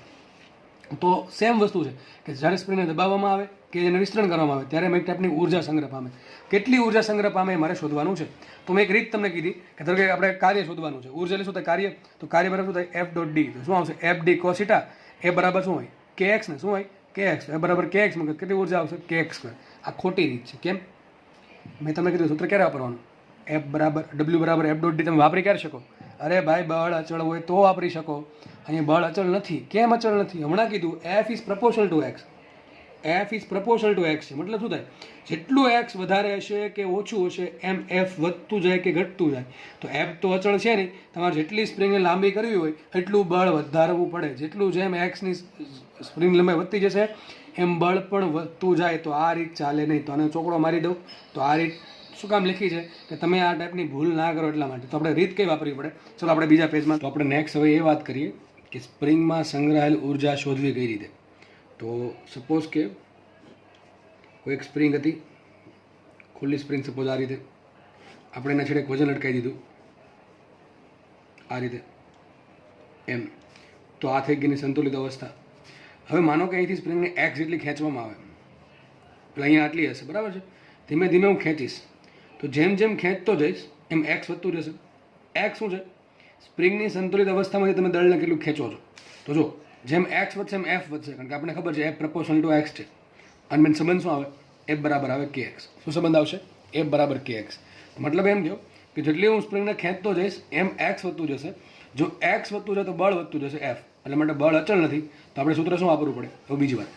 A: તો સેમ વસ્તુ છે કે જ્યારે સ્પ્રિંગને દબાવવામાં આવે કે એને વિસ્તરણ કરવામાં આવે ત્યારે એક ટાઈપની ઉર્જા સંગ્રહ પામે. કેટલી ઉર્જા સંગ્રહ પામે એ મારે શોધવાનું છે. તો મેં એક રીત તમને કીધી કે ધારો કે આપણે કાર્ય શોધવાનું છે. ઉર્જા એટલે શું થાય, કાર્ય. તો કાર્ય બરાબર શું થાય, એફ ડોટ ડી. તો શું આવશે, એફ ડી કોસિટા એ બરાબર શું હોય, કે એક્સ ને શું હોય, કે એક્સ. એ બરાબર કે એક્સ માં કેટલી ઉર્જા આવશે, કે એક્સ સ્ક્વેર. આ ખોટી રીત છે. કેમ? મેં તમને કીધું સૂત્ર ક્યારે વાપરવાનું, એફ બરાબર ડબલ્યુ બરાબર એફ ડોટ ડી તમે વાપરી ક્યારે શકો, અરે ભાઈ બળ અચળ હોય તો વાપરી શકો. અહીંયા બળ અચળ નથી. કેમ અચળ નથી? હમણાં કીધું F is proportional two x. F is proportional two x છે. મતલબ શું થાય, જેટલું એક્સ વધારે હશે કે ઓછું હશે એમ એફ વધતું જાય કે ઘટતું જાય. તો એફ તો અચળ છે નહીં. તમારે જેટલી સ્પ્રિંગને લાંબી કરવી હોય એટલું બળ વધારવું પડે. જેટલું જેમ એક્સની સ્પ્રિંગ લંબાઈ વધતી જશે એમ બળ પણ વધતું જાય. તો આ રીત ચાલે નહીં. તો આને ચોકડો મારી દઉં. તો આ રીત શું કામ લખી છે કે તમે આ ટાઈપની ભૂલ ના કરો એટલા માટે. તો આપણે રીત કઈ વાપરવી પડે, ચલો આપણે બીજા પેજમાં. તો આપણે નેક્સ્ટ હવે એ વાત કરીએ કે સ્પ્રિંગમાં સંગ્રહાયેલ ઉર્જા શોધવી કઈ રીતે. તો સપોઝ કે કોઈ એક સ્પ્રિંગ હતી, ખુલ્લી સ્પ્રિંગ. સપોઝ આ રીતે આપણે એના છેડે વજન લટકાવી દીધું આ રીતે એમ. તો આ થઈ ગઈ સંતુલિત અવસ્થા. હવે માનો કે અહીંથી સ્પ્રિંગને એક્સ જેટલી ખેંચવામાં આવે, એટલે અહીંયા આટલી હશે, બરાબર છે. ધીમે ધીમે હું ખેંચીશ તો જેમ જેમ ખેંચતો જઈશ એમ એક્સ વધતું જશે. એક્સ શું છે, સ્પ્રિંગની સંતુલિત અવસ્થામાંથી તમે દળને કેટલું ખેંચો છો. તો જો જેમ એક્સ વધશે એમ એફ વધશે, કારણ કે આપણને ખબર છે એફ પ્રપોર્શનલ ટુ એક્સ છે. અને બેન સંબંધ શું આવે, એફ બરાબર આવે કે એક્સ. શું સંબંધ આવશે, એફ બરાબર કે એક્સ. મતલબ એમ થયો કે જેટલી હું સ્પ્રિંગને ખેંચતો જઈશ એમ એક્સ વધતું જશે. જો એક્સ વધતું જાય તો બળ વધતું જશે એફ. એટલે માટે બળ અચળ નથી. તો આપણે સૂત્ર શું વાપરવું પડે, હવે બીજી વાત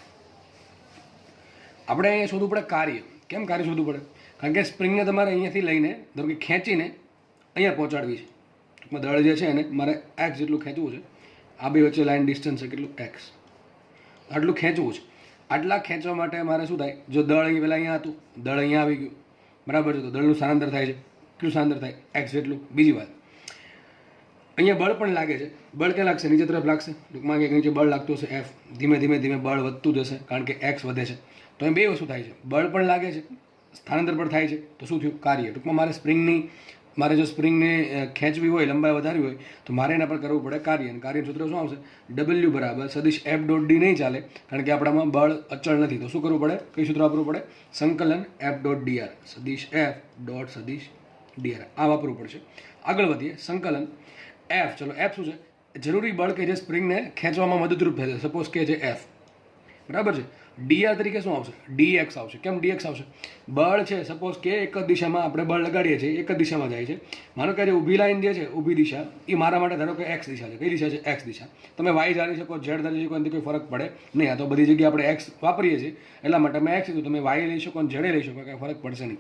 A: આપણે અહીંયા શોધવું પડે કાર્ય. કેમ કાર્ય શોધવું પડે, કારણ કે સ્પ્રિંગને તમારે અહીંયાથી લઈને ધારો કે ખેંચીને અહીંયા પહોંચાડવી છે. ટૂંકમાં દળ જે છે એને મારે એક્સ જેટલું ખેંચવું છે. આ બે વચ્ચે લાઇન ડિસ્ટન્સ છે કેટલું, એક્સ. આટલું ખેંચવું છે. આટલા ખેંચવા માટે મારે શું થાય, જો દળ અહીં પહેલાં અહીંયા હતું, દળ અહીંયા આવી ગયું, બરાબર છે. તો દળનું સ્થાનાંતર થાય છે. કેટલું સ્થાનાંતર થાય, એક્સ જેટલું. બીજી વાત, અહીંયા બળ પણ લાગે છે. બળ ક્યાં લાગશે, નીચે તરફ લાગશે. ટૂંકમાં કે નીચે બળ લાગતું હશે એફ. ધીમે ધીમે ધીમે બળ વધતું જશે કારણ કે એક્સ વધે છે. તો એમ બે વસ્તુ થાય છે, બળ પણ લાગે છે, સ્થાનાંતર પણ થાય છે. તો શું થયું, કાર્ય. ટૂંકમાં મારે જો સ્પ્રિંગને ખેંચવી હોય, લંબાઈ વધારવી હોય તો મારે એના પર કરવું પડે કાર્ય. અને કાર્યનું સૂત્ર શું આવશે, ડબલ્યુ બરાબર સદિશ એફ ડોટ ડી. નહીં ચાલે કારણ કે આપણામાં બળ અચળ નથી. તો શું કરવું પડે, કઈ સૂત્ર વાપરવું પડે, સંકલન એફ ડોટ ડીઆર સદિશ એફ ડોટ સદિશ ડીઆર. આ વાપરવું પડશે. આગળ વધીએ, સંકલન એફ. ચલો એફ શું છે, જરૂરી બળ કે જે સ્પ્રિંગને ખેંચવામાં મદદરૂપ થશે. સપોઝ કે છે એફ, બરાબર છે. ડીઆર તરીકે શું આવશે, ડીએક્સ આવશે. કેમ ડીએક્સ આવશે, બળ છે સપોઝ કે એક જ દિશામાં આપણે બળ લગાડીએ છીએ, એક જ દિશામાં જાય છે. માનો કે જે ઊભી લાઈન જે છે, ઊભી દિશા, એ મારા માટે ધારો કે એક્સ દિશા છે. કઈ દિશા છે, એક્સ દિશા. તમે વાય ધારી શકો, ઝેડ ધારી શકો, એનાથી કોઈ ફરક પડે નહીં. આ તો બધી જગ્યાએ આપણે એક્સ વાપરીએ છીએ એટલા માટે મેં એક્સ લીધું. તમે વાય લઈ શકો અને ઝેડે લઈ શકો, કંઈ ફરક પડશે નહીં.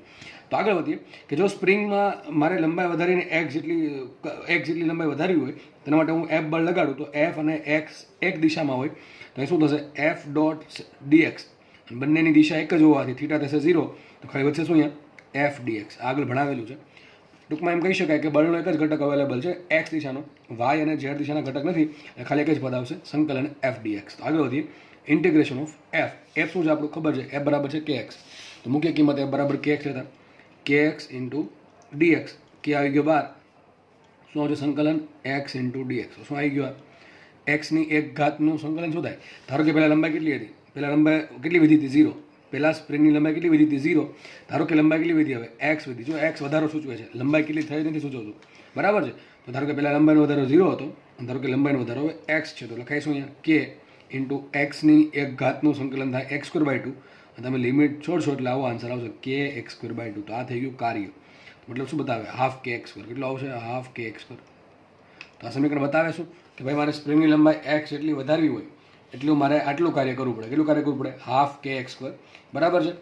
A: તો આગળ વધીએ કે જો સ્પ્રિંગમાં મારે લંબાઈ વધારીને એક્સ જેટલી લંબાઈ વધારવી હોય તેના માટે હું એફ બળ લગાડું તો એફ અને એક્સ એક દિશામાં હોય તો શું થશે, એફ ડોટ ડીએક્સ. બંનેની દિશા એક જ હોવાથી થીટા થશે 0. તો ખાલી વચ્ચે શું અહીંયા એફ ડીએક્સ. આગળ ભણાવેલું છે. ટૂંકમાં એમ કહી શકાય કે બળનો એક જ ઘટક અવેલેબલ છે, એક્સ દિશાનો. વાય અને ઝેડ દિશાના ઘટક નથી. ખાલી એક જ પદ આવશે, સંકલન એફ ડીએક્સ. તો આગળ વધીએ, ઇન્ટિગ્રેશન ઓફ એફ. એફ શું છે આપણું ખબર છે, એફ બરાબર છે કે એક્સ. તો મુખ્ય કિંમત એફ બરાબર કે એક્સ લેતા કે એક્સ ઇન્ટુ ડીએક્સ. કે આવી ગયો 12. શું આવશે, સંકલન એક્સ ઇન્ટુ ડીએક્સ. શું આવી ગયું, એક્સની એક ઘાતનું સંકલન શું થાય. ધારો કે પહેલાં લંબાઈ કેટલી હતી, પહેલાં લંબાઈ કેટલી વધી હતી, 0. પહેલાં સ્પ્રિંગની લંબાઈ કેટલી વધી હતી, 0. ધારો કે લંબાઈ કેટલી વધી, હવે એક્સ વધી. જો એક્સ વધારો સૂચવે છે, લંબાઈ કેટલી થઈ નથી સૂચવતું, બરાબર છે. તો ધારો કે પહેલાં લંબાઈનો વધારો 0 હતો, ધારો કે લંબાઈનો વધારો હવે એક્સ છે. તો લખાઈશું અહીંયા કે ઇન્ટુ એક્સની એક ઘાતનું સંકલન થાય એક્સ સ્ક્વેર બાય 2. અને તમે લિમિટ છોડશો એટલે આવો આન્સર આવશે કે એક્સ સ્ક્વેર બાય 2. તો આ થઈ ગયું કાર્ય. મતલબ શું બતાવે, હાફ કે એક્સ સ્ક્વેર. કેટલો આવશે, હાફ કે એક્સ સ્ક્વેર. તો આ સમીકરણ બતાવે શું કે ભાઈ મારે સ્પ્રિંગની લંબાઈ એક્સ એટલી વધારવી હોય એટલું મારે આટલું કાર્ય કરવું પડે. કેટલું કાર્ય કરવું પડે, હાફ કે એક્સ સ્ક્વેર, બરાબર છે.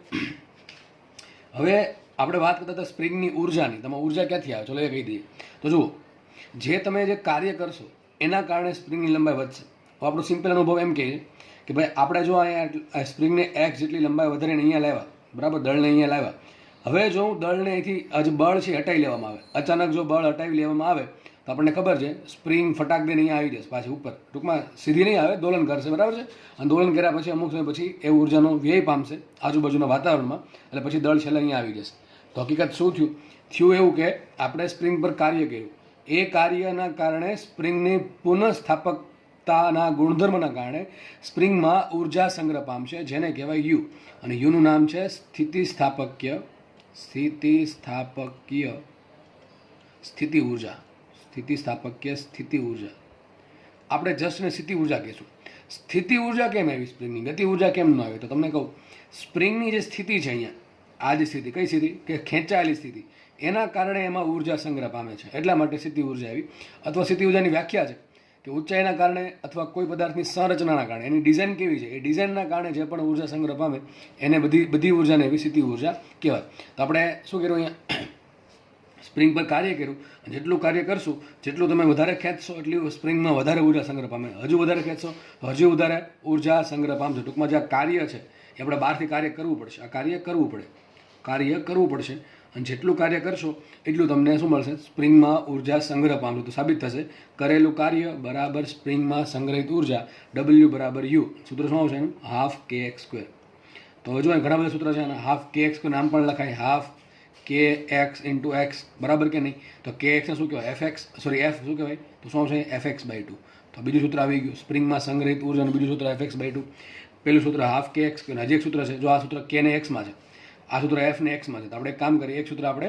A: હવે આપણે વાત કરતા હતા સ્પ્રિંગની ઉર્જાની. તમે ઉર્જા ક્યાંથી આવે, ચલો એ કહી દઈએ. તો જુઓ, જે તમે જે કાર્ય કરશો એના કારણે સ્પ્રિંગની લંબાઈ વધશે. તો આપણો સિમ્પલ અનુભવ એમ કહે કે ભાઈ આપણે જો અહીંયા સ્પ્રિંગને એક્સ જેટલી લંબાઈ વધારીને અહીંયા લાવ્યા, બરાબર, દળને અહીંયા લાવ્યા. હવે જો દળને અહીંથી જે બળ છે હટાવી લેવામાં આવે, અચાનક જો બળ હટાવી લેવામાં આવે તો આપણને ખબર છે સ્પ્રિંગ ફટાક દઈને અહીંયા આવી જશે પાછી ઉપર, ટૂંકમાં સીધી નહીં આવે, દોલન કરશે, બરાબર છે. અને દોલન કર્યા પછી અમુક સમય પછી એ ઉર્જાનો વ્યય પામશે આજુબાજુના વાતાવરણમાં, એટલે પછી દળ છેલ્લે અહીંયા આવી જશે. તો હકીકત શું થયું એવું કે આપણે સ્પ્રિંગ પર કાર્ય કર્યું, એ કાર્યના કારણે સ્પ્રિંગની પુનઃસ્થાપકતાના ગુણધર્મના કારણે સ્પ્રિંગમાં ઉર્જા સંગ્રહ પામશે, જેને કહેવાય યુ. અને યુનું નામ છે સ્થિતિ ઉર્જા. સ્થિતિ ઉર્જા આપણે જસ્ટ ને સ્થિતિ ઉર્જા કહીશું. સ્થિતિ ઉર્જા કેમ આવી સ્પ્રિંગની, ગતિ ઉર્જા કેમ ન આવી? તો તમને કહું, સ્પ્રિંગની જે સ્થિતિ છે અહીંયા, આ જે સ્થિતિ, કઈ સ્થિતિ કે ખેંચાયેલી સ્થિતિ, એના કારણે એમાં ઉર્જા સંગ્રહ પામે છે, એટલા માટે સ્થિતિ ઉર્જા આવી. અથવા સ્થિતિ ઉર્જાની વ્યાખ્યા છે કે ઊંચાઈના કારણે અથવા કોઈ પદાર્થની સંરચનાના કારણે, એની ડિઝાઇન કેવી છે, એ ડિઝાઇનના કારણે જે પણ ઉર્જા સંગ્રહ પામે એને બધી ઉર્જાને એવી સ્થિતિ ઉર્જા કહેવાય. તો આપણે શું કર્યું અહીંયા, સ્પ્રિંગ પર કાર્ય કર્યું, અને જેટલું કાર્ય કરશું, જેટલું તમે વધારે ખેંચશો એટલી સ્પ્રિંગમાં વધારે ઉર્જા સંગ્રહ પામે, હજુ વધારે ખેંચશો હજુ વધારે ઉર્જા સંગ્રહ પામશે. ટૂંકમાં જે આ કાર્ય છે એ આપણે બહારથી કાર્ય કરવું પડશે, આ કાર્ય કરવું પડશે. અને જેટલું કાર્ય કરશો એટલું તમને શું મળશે, સ્પ્રિંગમાં ઉર્જા સંગ્રહ પામશે. તો સાબિત થશે કરેલું કાર્ય બરાબર સ્પ્રિંગમાં સંગ્રહિત ઉર્જા, W બરાબર U. સૂત્ર શું આવશે એનું, હાફ KX². તો હજુ ઘણા બધા સૂત્ર છે, હાફ KX² નામ પણ લખાય, હાફ KX ઇન્ટુ એક્સ, બરાબર કે નહીં? તો KX ને શું કહેવાય, F શું કહેવાય, તો શું આવશે Fx/2. તો બીજું સૂત્ર આવી ગયું, સ્પ્રિંગમાં સંગ્રહિત ઉર્જાનું બીજું સૂત્ર Fx/2. પેલું સૂત્ર હાફ KX². હજી એક સૂત્ર છે, જો આ સૂત્ર K ને Xમાં છે, આ સૂત્ર F ને Xમાં છે, તો આપણે એક કામ કરીએ, એક સૂત્ર આપણે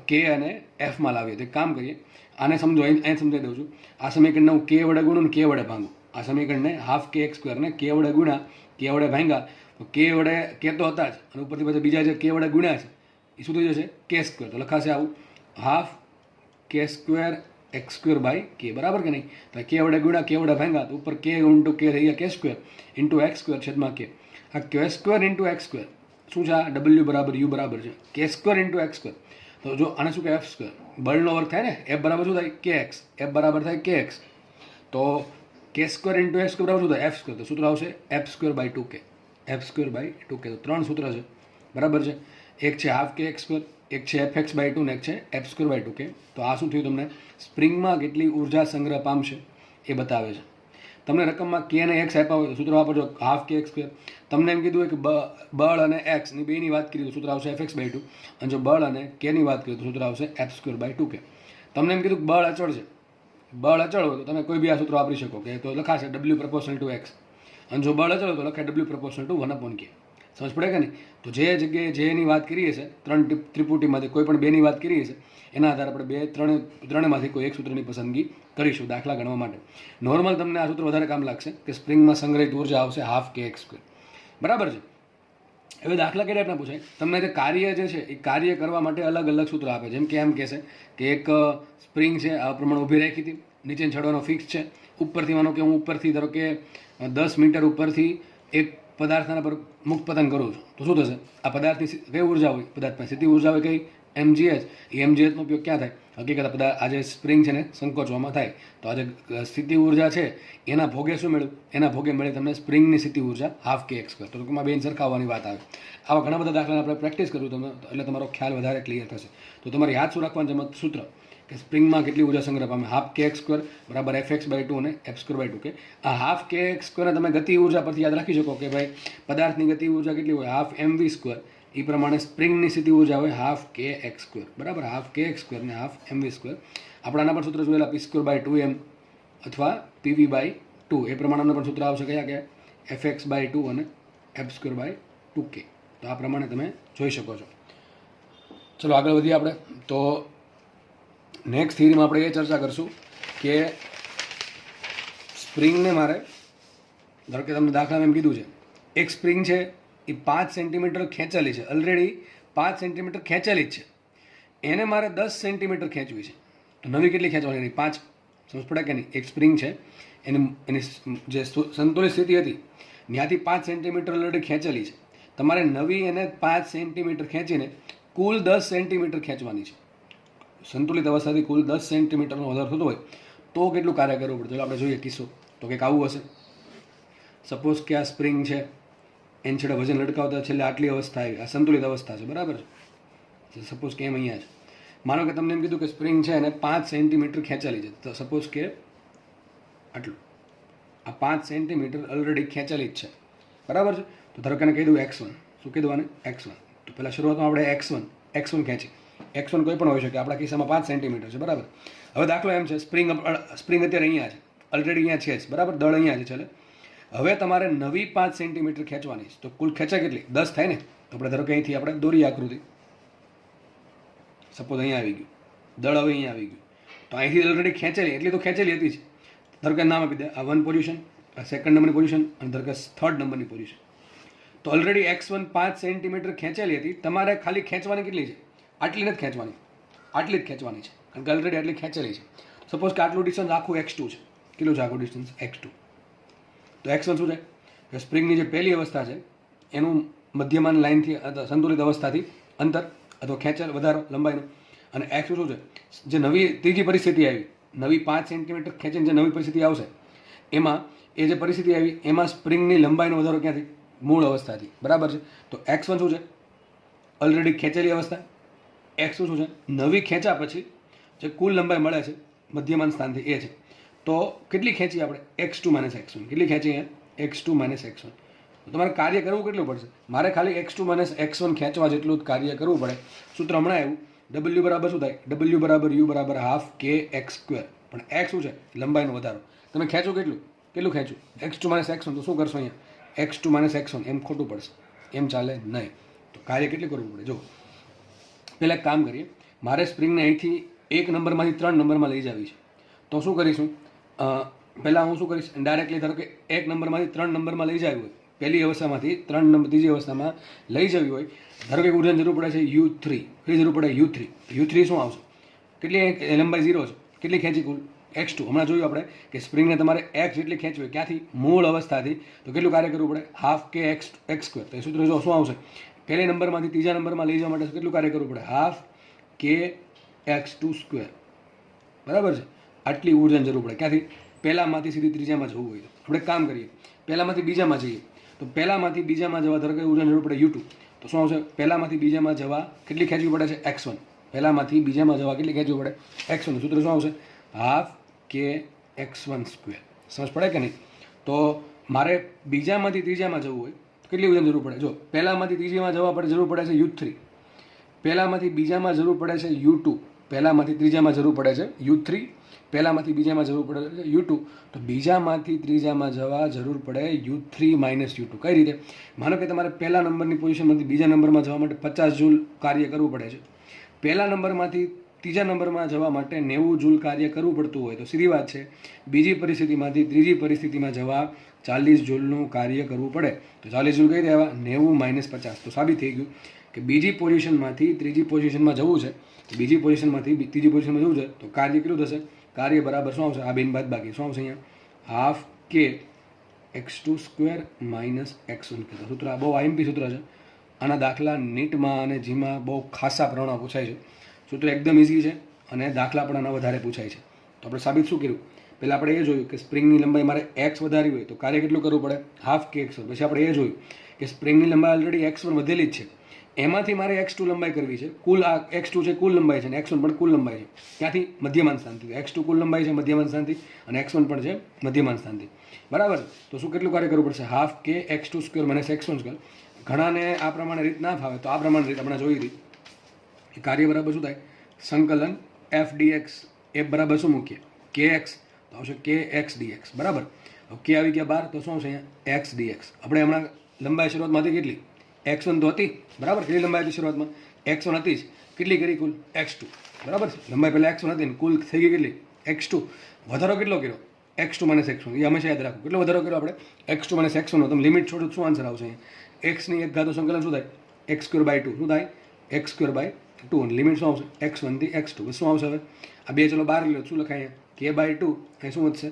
A: K અને Fમાં લાવીએ. તો એક કામ કરીએ, આને સમજો, અહીં સમજાવી દઉં છું. આ સમીકરણને હું K વડે ગુણું ને K વડે ભાંગું. આ સમીકરણને હાફ KX² ને K વડે ગુણ્યા, K વડે ભાંગ્યા, તો K વડે K તો હતા જ, અને ઉપરથી પછી બીજા જે K વડે ગુણ્યા છે એ શું થઈ જશે, K². તો લખાશે આવું, હાફ K²X²/K, બરાબર કે નહીં? તો K વડે ગુણ્યા, K વડે ભાંગ્યા, તો ઉપર K ઇન્ટુ K થઈ ગયા K² ઇન્ટુ X² છેદમાં K. આ K² ઇન્ટુ X² શું છે, આ W બરાબર U બરાબર છે, K² ઇન્ટુ X². તો જો આને શું કહેવાય, F². બળનો વર્ગ થાય ને, F બરાબર શું થાય, KX, F બરાબર થાય KX. તો K² ઇન્ટુ X² બરાબર શું થાય, F². તો સૂત્ર આવશે F²/2K. F²/2K. તો ત્રણ સૂત્ર છે, બરાબર છે. એક છે હાફ KX², એક છે Fx/2 ને એક છે F²/2K. તો આ શું થયું, તમને સ્પ્રિંગમાં કેટલી ઉર્જા સંગ્રહ પામશે એ બતાવે છે. તમને રકમમાં K અને X આપ્યા હોય તો સૂત્ર વાપરજો, હાફ KX². તમને એમ કીધું હોય કે બળ અને X ની બેની વાત કરી તો સૂત્ર આવશે Fx/2. અને જો બળ અને K ની વાત કરીએ તો સૂત્ર આવશે F²/2K. તમને એમ કીધું કે બળ અચળ છે, બળ અચળ હોય તો તમે કોઈ બી આ સૂત્ર વાપરી શકો, કે તો લખાશે W∝X. અને જો બળ અચળ હોય તો લખાય W∝1/K. સમજ પડે કે નહીં? તો જે જગ્યાએ જેની વાત કરીએ છે, ત્રણ ત્રિપુટીમાંથી કોઈ પણ બેની વાત કરીએ છે, એના આધારે આપણે ત્રણેયમાંથી કોઈ એક સૂત્રની પસંદગી કરીશું દાખલા ગણવા માટે. નોર્મલ તમને આ સૂત્ર વધારે કામ લાગશે કે સ્પ્રિંગમાં સંગ્રહિત ઉર્જા આવશે હાફ KX², બરાબર છે. હવે દાખલા કઈ ટાઈપના પૂછાય, તમને જે કાર્ય જે છે એ કાર્ય કરવા માટે અલગ અલગ સૂત્ર આપે. જેમ કે એમ કહેશે કે એક સ્પ્રિંગ છે, આ પ્રમાણે ઊભી રાખી હતી, નીચે ચડવાનો ફિક્સ છે, ઉપરથી માનો કે હું ઉપરથી ધારો કે 10 મીટર ઉપરથી એક પદાર્થના પર મુક્ત પતંગ કરું છું, તો શું થશે, આ પદાર્થની કઈ ઉર્જા હોય, પદાર્થમાં સ્થિતિ ઉર્જા હોય કઈ, mgh. એ mghનો ઉપયોગ ક્યાં થાય, હકીકત આ જે સ્પ્રિંગ છે ને સંકોચવામાં થાય. તો આ જે સ્થિતિ ઉર્જા છે એના ભોગે શું મળ્યું, એના ભોગે મળે તમને સ્પ્રિંગની સ્થિતિ ઉર્જા હાફ KX². તો ટૂંકમાં બેન સરખાવવાની વાત આવે. આવા ઘણા બધા દાખલાને આપણે પ્રેક્ટિસ કર્યું તમે, એટલે તમારો ખ્યાલ વધારે ક્લિયર થશે. તો તમારે યાદ શું રાખવાનું છે સૂત્ર, કે સ્પ્રિંગમાં કેટલી ઉર્જા સંગ્રહ પામે, હાફ KX² બરાબર Fx/2 અને F²/2K. આ હાફ KX² ને તમે ગતિ ઉર્જા પરથી યાદ રાખી શકો કે ભાઈ પદાર્થની ગતિ ઉર્જા કેટલી હોય, હાફ mv². એ પ્રમાણે સ્પ્રિંગની સ્થિતિ ઉર્જા હોય હાફ KX², બરાબર, હાફ KX² ને હાફ mv². આપણે આના પર સૂત્ર જોયેલા P²/2m અથવા PV/2, એ પ્રમાણેના પણ સૂત્ર આવશે કયા કે Fx/2 અને F²/2K. તો આ પ્રમાણે તમે જોઈ શકો છો. ચલો આગળ વધીએ આપણે. તો નેક્સ્ટ થિયરીમાં આપણે એ ચર્ચા કરશું કે સ્પ્રિંગને મારે, ધારો કે તમને દાખલામાં એમ કીધું છે એક સ્પ્રિંગ છે એ 5 સેન્ટીમીટર ખેંચેલી છે, ઓલરેડી 5 સેન્ટીમીટર ખેંચેલી જ છે, એને મારે 10 સેન્ટીમીટર ખેંચવી છે. તો નવી કેટલી ખેંચવાની એની 5, સમજ પડે કે નહીં? એક સ્પ્રિંગ છે એની જે સંતુલિત સ્થિતિ હતી ત્યાંથી 5 સેન્ટીમીટર ઓલરેડી ખેંચેલી છે, તમારે નવી એને 5 સેન્ટીમીટર ખેંચીને કુલ 10 સેન્ટીમીટર ખેંચવાની છે. સંતુલિત અવસ્થાથી કુલ 10 સેન્ટીમીટરનો વધારો થતો હોય તો કેટલું કાર્ય કરવું પડે? ચાલો આપણે જોઈએ કિસ્સો. તો કંઈક આવું હશે. સપોઝ કે આ સ્પ્રિંગ છે, એની છેડે વજન લટકાવતા છેલ્લે આટલી અવસ્થા આવી, આ સંતુલિત અવસ્થા છે, બરાબર છે. સપોઝ કે એમ અહીંયા છે, માનો કે તમને એમ કીધું કે સ્પ્રિંગ છે અને 5 સેન્ટીમીટર ખેંચાયેલી છે, તો સપોઝ કે આટલું આ 5 સેન્ટીમીટર ઓલરેડી ખેંચાયેલી જ છે, બરાબર છે. તો ધારો કે એને કહી દઉં x1, શું કીધું આને x1. તો પહેલાં શરૂઆતમાં આપણે x1 ખેંચી, x1 કોઈ પણ હોઈ શકે, આપણા કિસ્સામાં 5 સેન્ટીમીટર છે, બરાબર. હવે દાખલો એમ છે, સ્પ્રિંગ અત્યારે અહીંયા છે, ઓલરેડી અહીંયા છે જ, બરાબર, દળ અહીંયા છે. ચાલે હવે તમારે નવી 5 સેન્ટીમીટર ખેંચવાની છે, તો કુલ ખેંચાય કેટલી? 10 થાય ને. તો આપણે ધારો કે અહીંથી આપણે દોરી આકૃતિ, સપોઝ અહીંયા આવી ગયું દળ, હવે અહીંયા આવી ગયું, તો અહીંથી ઓલરેડી ખેંચેલી, એટલી તો ખેંચેલી હતી જ. ધારો કે નામ આપી દે, આ 1 પોઝિશન, આ 2nd નંબરની પોઝિશન, અને ધારો કે 3rd નંબરની પોઝિશન. તો ઓલરેડી x1 5 સેન્ટીમીટર ખેંચેલી હતી, તમારે ખાલી ખેંચવાની કેટલી છે? આટલી નથી ખેંચવાની, આટલી જ ખેંચવાની છે, કારણ કે ઓલરેડી આટલી ખેંચેલી છે. સપોઝ કે આટલું ડિસ્ટન્સ આખું x2 છે. કેટલું છે આખું ડિસ્ટન્સ? x2. તો x1 શું છે? કે સ્પ્રિંગની જે પહેલી અવસ્થા છે એનું મધ્યમાન લાઇનથી સંતુલિત અવસ્થાથી અંતર અથવા ખેંચાણ વધારો લંબાઈનો. અને x2 શું છે? જે નવી ત્રીજી પરિસ્થિતિ આવી, નવી 5 સેન્ટીમીટર ખેંચીને જે નવી પરિસ્થિતિ આવશે, એમાં એ જે પરિસ્થિતિ આવી એમાં સ્પ્રિંગની લંબાઈનો વધારો ક્યાંથી? મૂળ અવસ્થાથી, બરાબર છે. તો x1 શું છે? ઓલરેડી ખેંચેલી અવસ્થા. x2 શું છે? નવી ખેંચા પછી જે કુલ લંબાઈ મળે છે મધ્યમાન સ્થાનથી, એ છે. તો કેટલી ખેંચી આપણે? x2 - x1. કેટલી ખેંચી અહીંયા? x2 - x1. તો તમારે કાર્ય કરવું કેટલું પડશે? મારે ખાલી x2 - x1 ખેંચવા જેટલું જ કાર્ય કરવું પડે. સૂત્ર હમણાં આવ્યું, w બરાબર શું થાય? w બરાબર u બરાબર ½ kx². પણ x શું છે? લંબાઈનો વધારો. તમે ખેંચો કેટલું ખેંચું? x2 - x1. તો શું કરશો અહીંયા? x2 - x1. એમ ખોટું પડશે, એમ ચાલે નહીં. તો કાર્ય કેટલું કરવું પડે? જો પહેલાં કામ કરીએ, મારે સ્પ્રિંગને અહીંથી 1 નંબરમાંથી 3 નંબરમાં લઈ જવી છે. તો શું કરીશું? પહેલાં હું શું કરીશ? ડાયરેક્ટલી ધારો કે 1 નંબરમાંથી 3 નંબરમાં લઈ જવી હોય, પહેલી અવસ્થામાંથી 3 નંબર ત્રીજી અવસ્થામાં લઈ જવી હોય, ધારો કે ઉર્જાની જરૂર પડે છે u3. કેટલી જરૂર પડે? u3. u3 શું આવશે? કેટલી લંબાઈ? 0 છે. કેટલી ખેંચી કુલ? x2. હમણાં જોયું આપણે કે સ્પ્રિંગને તમારે x જેટલી ખેંચવી હોય, ક્યાંથી? મૂળ અવસ્થાથી. તો કેટલું કાર્ય કરવું પડે? ½ kx². તો એ સૂત્ર જો શું આવશે? પહેલી નંબરમાંથી ત્રીજા નંબરમાં લઈ જવા માટે કેટલું કાર્ય કરવું પડે? ½ kx². બરાબર છે. આટલી ઉર્જાની જરૂર પડે. ક્યાંથી? પહેલામાંથી સીધી ત્રીજામાં જવું હોય તો આપણે કામ કરીએ, પહેલામાંથી બીજામાં જઈએ. તો પહેલામાંથી બીજામાં જવા ધારો કે ઉર્જાની જરૂર પડે u2. તો શું આવશે? પહેલામાંથી બીજામાં જવા કેટલી ખેંચવી પડે છે? x1. પહેલામાંથી બીજામાં જવા કેટલી ખેંચવી પડે? x1. સૂત્ર શું આવશે? ½ kx1². સમજ પડે કે નહીં? તો મારે બીજામાંથી ત્રીજામાં જવું હોય તો કેટલી ઉર્જાની જરૂર પડે? જો પહેલામાંથી ત્રીજામાં જવા પડે જરૂર પડે છે u3. પહેલામાંથી બીજામાં જરૂર પડે છે u2. પહેલામાંથી ત્રીજામાં જરૂર પડે છે u3. પહેલામાંથી બીજામાં જરૂર પડે છે u2. તો બીજામાંથી ત્રીજામાં જવા જરૂર પડે u3 - u2. કઈ રીતે? માનો કે તમારે પહેલા નંબરની પોઝિશનમાંથી બીજા નંબરમાં જવા માટે 50 જૂલ કાર્ય કરવું પડે છે. પહેલા નંબરમાંથી ત્રીજા નંબરમાં જવા માટે 90 જૂલ કાર્ય કરવું પડતું હોય, તો સીધી વાત છે બીજી પરિસ્થિતિમાંથી ત્રીજી પરિસ્થિતિમાં જવા 40 જૂલનું કાર્ય કરવું પડે. તો 40 જૂલ કઈ દેવા? 90 - 50. તો સાબિત થઈ ગયું કે બીજી પોઝિશનમાંથી ત્રીજી પોઝિશનમાં જવું છે, બીજી પોઝિશનમાંથી ત્રીજી પોઝિશનમાં જવું છે, તો કાર્ય કેટલું થશે? કાર્ય બરાબર શું આવશે? આ બેન બાદ બાકી શું આવશે અહીંયા? ½ kx2² - x1². સૂત્ર આ બહુ આઈએમપી સૂત્ર છે. આના દાખલા નીટમાં અને જીમાં બહુ ખાસા પ્રમાણમાં પૂછાય છે. સૂત્ર એકદમ ઇઝી છે અને દાખલા પણ આના વધારે પૂછાય છે. તો આપણે સાબિત શું કર્યું? પહેલાં આપણે એ જોયું કે સ્પ્રિંગની લંબાઈ મારે x વધારવી હોય તો કાર્ય કેટલું કરવું પડે? ½ kx². પછી આપણે એ જોયું કે સ્પ્રિંગની લંબાઈ ઓલરેડી x1 વધેલી જ છે, એમાંથી મારે x2 લંબાઈ કરવી છે. કુલ આ x2 છે કુલ લંબાઈ છે, અને x1 પણ કુલ લંબાઈ છે. ક્યાંથી? મધ્યમાન સ્થાનથી. x2 કુલ લંબાઈ છે મધ્યમાન સ્થાનથી, અને x1 પણ છે મધ્યમાન સ્થાનથી, બરાબર. તો શું કેટલું કાર્ય કરવું પડશે? ½ kx2² - x1². ઘણાને આ પ્રમાણે રીત ના ફાવે તો આ પ્રમાણે રીત આપણે જોઈ હતી કે કાર્ય બરાબર શું થાય? સંકલન f dx. f બરાબર શું મૂકીએ? kx. તો આવશે kx dx, બરાબર. k આવી ગયા 12, તો શું આવશે અહીંયા? x dx. આપણે હમણાં લંબાઈ શરૂઆતમાંથી કેટલી? x1 તો હતી, બરાબર. કેટલી લંબાઈ હતી શરૂઆતમાં? x1 હતી જ. કેટલી કરી કુલ? x2, બરાબર છે. લંબાઈ પહેલાં x1 હતી ને કુલ થઈ ગઈ કેટલી? x2. વધારો કેટલો કર્યો? x2 - x1. એ હંમેશા યાદ રાખો. કેટલો વધારો કર્યો આપણે? x2 - x1. તમે લિમિટ છોડો શું આન્સર આવશે? x ની એક ઘાતનું સંકલન શું થાય? x²/2. શું થાય? x²/2. અને લિમિટ શું આવશે? x1 થી x2. બસ શું આવશે હવે? આ બે ચલો બહાર લો, શું લખાય? k/2. અહીં શું વધશે?